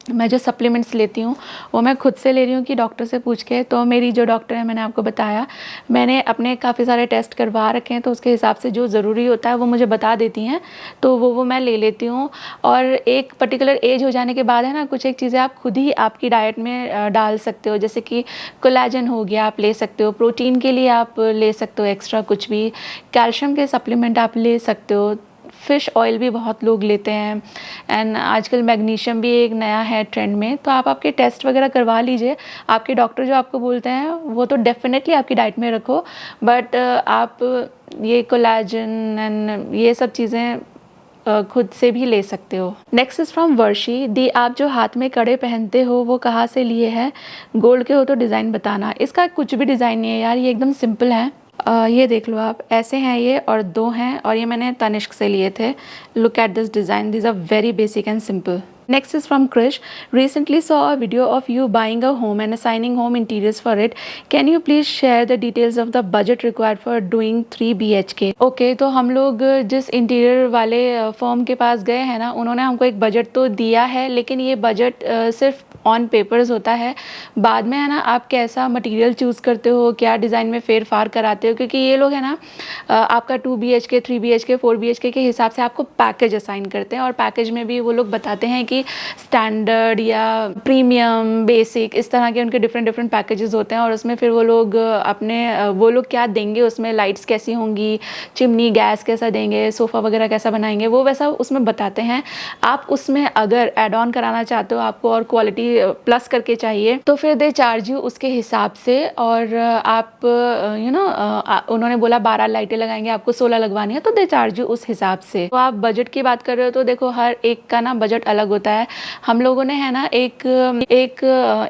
मैं जो सप्लीमेंट्स लेती हूँ वो मैं खुद से ले रही हूँ कि डॉक्टर से पूछ के। तो मेरी जो डॉक्टर है, मैंने आपको बताया, मैंने अपने काफ़ी सारे टेस्ट करवा रखे हैं, तो उसके हिसाब से जो ज़रूरी होता है वो मुझे बता देती हैं, तो वो मैं ले लेती हूँ। और एक पर्टिकुलर एज हो जाने के बाद है ना, कुछ एक चीज़ें आप खुद ही आपकी डाइट में डाल सकते हो, जैसे कि कोलेजन हो गया, आप ले सकते हो। प्रोटीन के लिए आप ले सकते हो एक्स्ट्रा कुछ भी, कैल्शियम के सप्लीमेंट आप ले सकते हो, फ़िश ऑयल भी बहुत लोग लेते हैं, एंड आजकल मैग्नीशियम भी एक नया है ट्रेंड में। तो आप आपके टेस्ट वगैरह करवा लीजिए, आपके डॉक्टर जो आपको बोलते हैं वो तो डेफिनेटली आपकी डाइट में रखो, बट आप ये कोलेजन एंड ये सब चीज़ें खुद से भी ले सकते हो। नेक्स्ट इज़ फ्रॉम वर्षी दी, आप जो हाथ में कड़े पहनते हो वो कहाँ से लिए हैं? गोल्ड के हो तो डिज़ाइन बताना। इसका कुछ भी डिज़ाइन नहीं है यार, ये एकदम सिंपल है। ये देख लो आप, ऐसे हैं ये, और 2 हैं, और ये मैंने तनिष्क से लिए थे। Look at this design, this are very basic and simple. Next is from Krish. Recently saw a video of you buying a home and assigning home interiors for it. Can you please share the details of the budget required for doing 3 BHK? Okay, तो हम लोग जिस interior वाले firm के पास गए हैं ना, उन्होंने हमको एक बजट तो दिया है, लेकिन ये बजट सिर्फ ऑन पेपर्स होता है। बाद में है ना, आप कैसा मटेरियल चूज़ करते हो, क्या डिज़ाइन में फेर फार कराते हो, क्योंकि ये लोग है ना आपका 2 BHK, 3 BHK, 4 BHK के हिसाब से आपको पैकेज असाइन करते हैं, और पैकेज में भी वो लोग बताते हैं कि स्टैंडर्ड या प्रीमियम, बेसिक, इस तरह के उनके डिफरेंट पैकेजेस होते हैं। और उसमें फिर वो लोग वो लोग क्या देंगे, उसमें लाइट्स कैसी होंगी, चिमनी गैस कैसा देंगे, सोफ़ा वगैरह कैसा बनाएंगे, वो वैसा उसमें बताते हैं। आप उसमें अगर एड ऑन कराना चाहते हो, आपको और क्वालिटी प्लस करके चाहिए, तो फिर दे चार्ज यू उसके हिसाब से। और आप उन्होंने बोला 12 लाइटें लगाएंगे, आपको 16 लगवानी है, तो दे चार्ज यू उस हिसाब से। तो आप बजट की बात कर रहे हो तो देखो, हर एक का ना बजट अलग होता है। हम लोगों ने है ना एक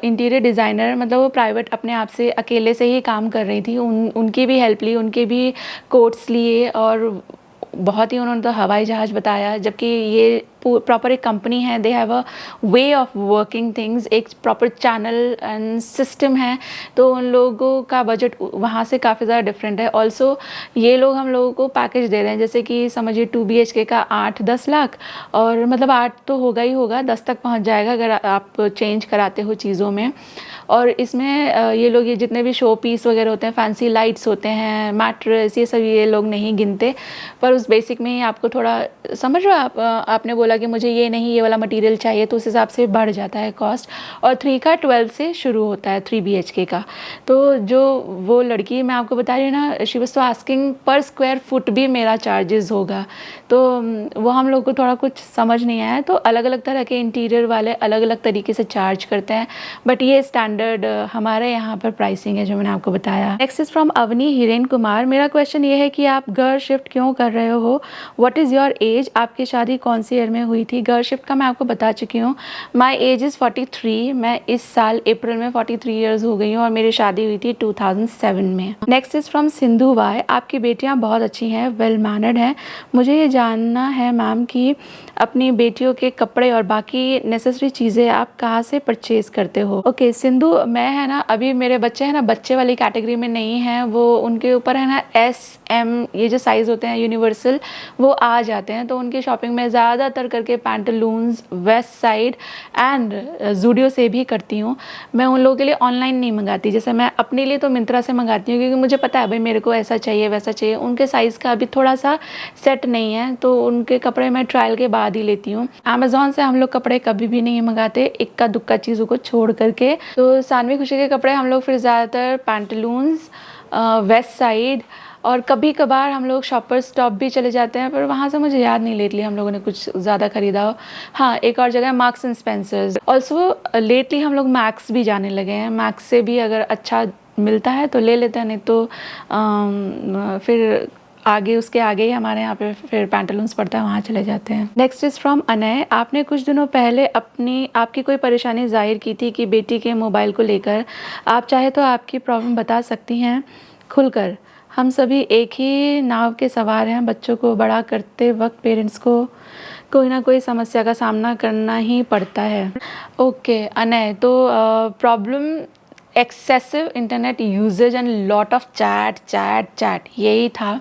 इंटीरियर डिज़ाइनर, मतलब वो प्राइवेट अपने आप से अकेले से ही काम कर रही थी, उनकी भी हेल्प ली, उनके भी कोट्स लिए, और बहुत ही उन्होंने तो हवाई जहाज़ बताया। जबकि ये प्रॉपर एक कंपनी है, they have a way of working things, एक प्रॉपर चैनल एंड सिस्टम है, तो उन लोगों का बजट वहाँ से काफ़ी ज़्यादा डिफरेंट है। ऑल्सो ये लोग हम लोगों को पैकेज दे रहे हैं, जैसे कि समझिए 2 BHK का 8-10 लाख, और मतलब 8 तो होगा ही होगा, 10 तक पहुँच जाएगा अगर आप चेंज कराते हो चीज़ों में। और इसमें ये लोग, ये जितने भी शो पीस वगैरह होते हैं, फैंसी लाइट्स होते हैं, मैट्रेस, ये सब ये लोग नहीं गिनते, पर उस बेसिक में ही आपको थोड़ा समझ रहे हो आपने बोला कि मुझे ये नहीं, ये वाला मटेरियल चाहिए, तो उस हिसाब से बढ़ जाता है कॉस्ट। और 3 का 12 से शुरू होता है, 3 BHK का। तो जो वो लड़की मैं आपको बता रही हूँ ना, शी वाज तो आस्किंग पर स्क्वायर फुट भी मेरा चार्जेस होगा, तो वो हम लोग को थोड़ा कुछ समझ नहीं आया। तो अलग अलग तरह के इंटीरियर वाले अलग अलग तरीके से चार्ज करते हैं, बट ये स्टैंडर्ड हमारे यहाँ पर प्राइसिंग है जो मैंने आपको बताया। Next is from Avni Hiren Kumar. मेरा क्वेश्चन ये है कि आप घर शिफ्ट क्यों कर रहे हो, व्हाट इज़ योर एज, आपकी शादी कौन सी ईयर में हुई थी? घर शिफ्ट का मैं आपको बता चुकी हूँ, माई एज इज़ 43, मैं इस साल अप्रैल में 43 ईयर्स हो गई हूँ, और मेरी शादी हुई थी 2007 में। Next is from Sindhu Y. आपकी बेटियाँ बहुत अच्छी हैं, वेल मैनर्ड हैं, मुझे ये जानना है मैम कि अपनी बेटियों के कपड़े और बाकी नेसेसरी चीज़ें आप कहाँ से परचेज़ करते हो? ओके सिंधु, मैं है ना, अभी मेरे बच्चे हैं ना, बच्चे वाली कैटेगरी में नहीं हैं, वो उनके ऊपर है ना SM ये जो साइज़ होते हैं यूनिवर्सल, वो आ जाते हैं। तो उनकी शॉपिंग में ज़्यादातर करके Pantaloons, west side and Zudio से भी करती हूँ। मैं उन लोगों के लिए ऑनलाइन नहीं मंगाती, जैसे मैं अपने लिए तो मिंत्रा से मंगाती हूँ, क्योंकि मुझे पता है भाई मेरे को ऐसा चाहिए वैसा चाहिए। उनके साइज़ का अभी थोड़ा सा सेट नहीं है, तो उनके कपड़े मैं ट्रायल के बाद ही लेती हूँ। अमेज़ॉन से हम लोग कपड़े कभी भी नहीं मंगाते, इक्का दुक्का चीज़ों को छोड़ करके। तो सानवी खुशी के कपड़े हम लोग फिर ज़्यादातर पैंटलून्स, वेस्ट साइड और कभी कभार हम लोग शॉपर स्टॉप भी चले जाते हैं, पर वहाँ से मुझे याद नहीं लेटली हम लोगों ने कुछ ज़्यादा ख़रीदा हो। हाँ, एक और जगह है marks and Spencer's. Also lately हम लोग मैक्स भी जाने लगे हैं। मैक्स से भी अगर अच्छा मिलता है तो ले लेते हैं, नहीं तो फिर आगे उसके आगे ही हमारे यहाँ पे फिर पैंटालून्स पड़ता है, वहाँ चले जाते हैं। Next is from Anay. आपने कुछ दिनों पहले आपकी कोई परेशानी जाहिर की थी कि बेटी के मोबाइल को लेकर। आप चाहे तो आपकी प्रॉब्लम बता सकती हैं खुलकर। हम सभी एक ही नाव के सवार हैं। बच्चों को बड़ा करते वक्त पेरेंट्स को कोई ना कोई समस्या का सामना करना ही पड़ता है। ओके अनय, तो problem excessive internet usage and lot of chat chat chat, यही था।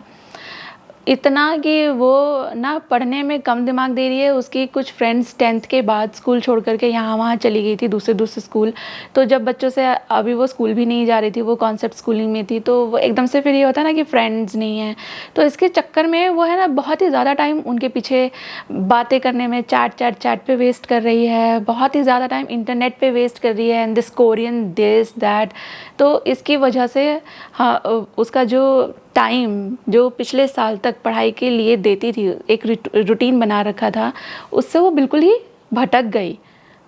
इतना कि वो ना पढ़ने में कम दिमाग दे रही है। उसकी कुछ फ्रेंड्स 10th के बाद स्कूल छोड़ करके यहाँ वहाँ चली गई थी, दूसरे स्कूल। तो जब बच्चों से अभी वो स्कूल भी नहीं जा रही थी, वो कॉन्सेप्ट स्कूलिंग में थी, तो वो एकदम से फिर ये होता है ना कि फ्रेंड्स नहीं हैं। तो इसके चक्कर में वो है ना बहुत ही ज़्यादा टाइम उनके पीछे बातें करने में, चैट चैट चैट पे वेस्ट कर रही है, बहुत ही ज़्यादा टाइम इंटरनेट पे वेस्ट कर रही है, and this Korean this that. तो इसकी वजह से हाँ, उसका जो टाइम जो पिछले साल तक पढ़ाई के लिए देती थी, एक रूटीन बना रखा था, उससे वो बिल्कुल ही भटक गई।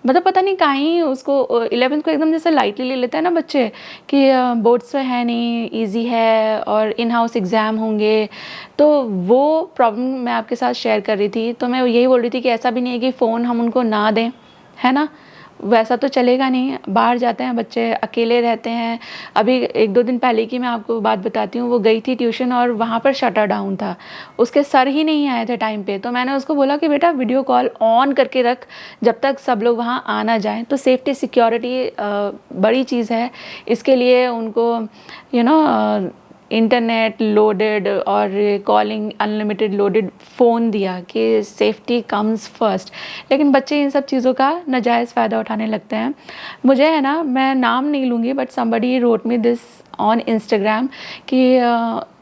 मतलब पता नहीं कहीं उसको 11th को एकदम जैसे लाइटली ले लेते हैं ना बच्चे कि बोर्ड्स तो है नहीं, इजी है और इन हाउस एग्ज़ाम होंगे। तो वो प्रॉब्लम मैं आपके साथ शेयर कर रही थी। तो मैं यही बोल रही थी कि ऐसा भी नहीं है कि फ़ोन हम उनको ना दें, है ना, वैसा तो चलेगा नहीं। बाहर जाते हैं बच्चे, अकेले रहते हैं। अभी 1-2 दिन पहले की मैं आपको बात बताती हूँ। वो गई थी ट्यूशन और वहाँ पर शटर डाउन था, उसके सर ही नहीं आए थे टाइम पे। तो मैंने उसको बोला कि बेटा वीडियो कॉल ऑन करके रख जब तक सब लोग वहाँ आ ना जाएं। तो सेफ्टी सिक्योरिटी बड़ी चीज़ है। इसके लिए उनको इंटरनेट लोडेड और कॉलिंग अनलिमिटेड लोडेड फ़ोन दिया कि सेफ्टी कम्स फर्स्ट। लेकिन बच्चे इन सब चीज़ों का नाजायज़ फ़ायदा उठाने लगते हैं। मुझे है ना, मैं नाम नहीं लूँगी, but somebody wrote me this on Instagram कि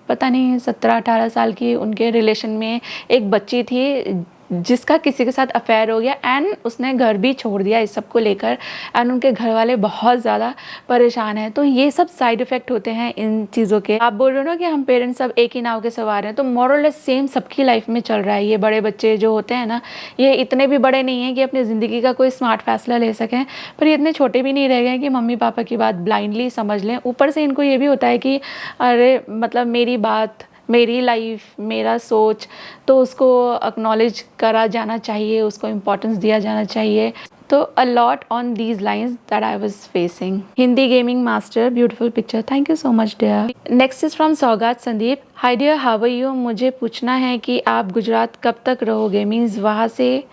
पता नहीं 17-18 साल की उनके रिलेशन में एक बच्ची थी जिसका किसी के साथ अफेयर हो गया, एंड उसने घर भी छोड़ दिया इस सब को लेकर, एंड उनके घर वाले बहुत ज़्यादा परेशान हैं। तो ये सब साइड इफ़ेक्ट होते हैं इन चीज़ों के। आप बोल रहे हो ना कि हम पेरेंट्स सब एक ही नाव के सवार हैं, तो मोरलेस सेम सबकी लाइफ में चल रहा है। ये बड़े बच्चे जो होते हैं ना, ये इतने भी बड़े नहीं हैं कि अपनी ज़िंदगी का कोई स्मार्ट फैसला ले सकें, पर ये इतने छोटे भी नहीं रह गए कि मम्मी पापा की बात ब्लाइंडली समझ लें। ऊपर से इनको ये भी होता है कि अरे मतलब मेरी बात, मेरी लाइफ, मेरा सोच, तो उसको एक्नॉलेज करा जाना चाहिए, उसको इम्पोर्टेंस दिया जाना चाहिए। तो a lot on these lines that I was facing. Hindi gaming master, beautiful picture, thank you so much dear. Next is from Saugat Sandeep. Hi dear, how are you? मुझे पूछना है कि आप गुजरात कब तक रहोगे, मीन्स वहाँ से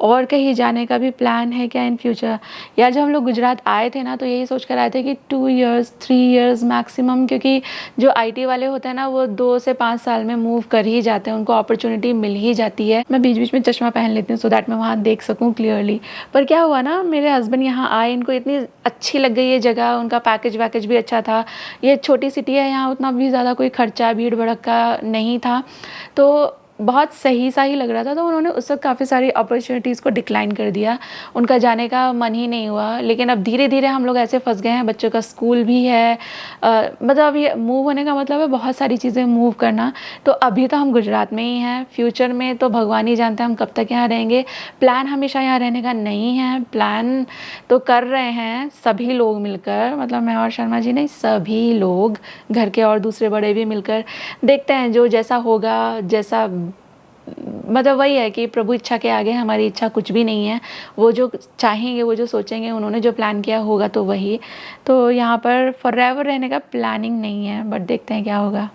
और कहीं जाने का भी प्लान है क्या इन फ्यूचर? यार जब हम लोग गुजरात आए थे ना, तो यही सोच कर आए थे कि 2 इयर्स 3 इयर्स मैक्सिमम, क्योंकि जो IT वाले होते हैं ना, वो 2 से 5 साल में मूव कर ही जाते हैं, उनको अपॉर्चुनिटी मिल ही जाती है। मैं बीच बीच में चश्मा पहन लेती हूँ सो दैट मैं वहाँ देख सकूँ क्लियरली। पर क्या हुआ ना, मेरे हस्बैंड यहाँ आए, इनको इतनी अच्छी लग गई ये जगह, उनका पैकेज वैकेज भी अच्छा था। ये छोटी सिटी है, यहाँ उतना भी ज़्यादा कोई खर्चा भीड़ भड़का नहीं था, तो बहुत सही सा ही लग रहा था। तो उन्होंने उस वक्त काफ़ी सारी अपॉर्चुनिटीज़ को डिक्लाइन कर दिया, उनका जाने का मन ही नहीं हुआ। लेकिन अब धीरे धीरे हम लोग ऐसे फंस गए हैं, बच्चों का स्कूल भी है, मतलब ये मूव होने का मतलब है बहुत सारी चीज़ें मूव करना। तो अभी तो हम गुजरात में ही हैं, फ्यूचर में तो भगवान ही जानते हैं हम कब तक यहाँ रहेंगे। प्लान हमेशा यहाँ रहने का नहीं है, प्लान तो कर रहे हैं सभी लोग मिलकर, मतलब मैं और शर्मा जी नहीं, सभी लोग, घर के और दूसरे बड़े भी मिलकर। देखते हैं जो जैसा होगा, जैसा मतलब वही है कि प्रभु इच्छा के आगे हमारी इच्छा कुछ भी नहीं है। वो जो चाहेंगे, वो जो सोचेंगे, उन्होंने जो प्लान किया होगा तो वही। तो यहाँ पर फॉरएवर रहने का प्लानिंग नहीं है, बट देखते हैं क्या होगा।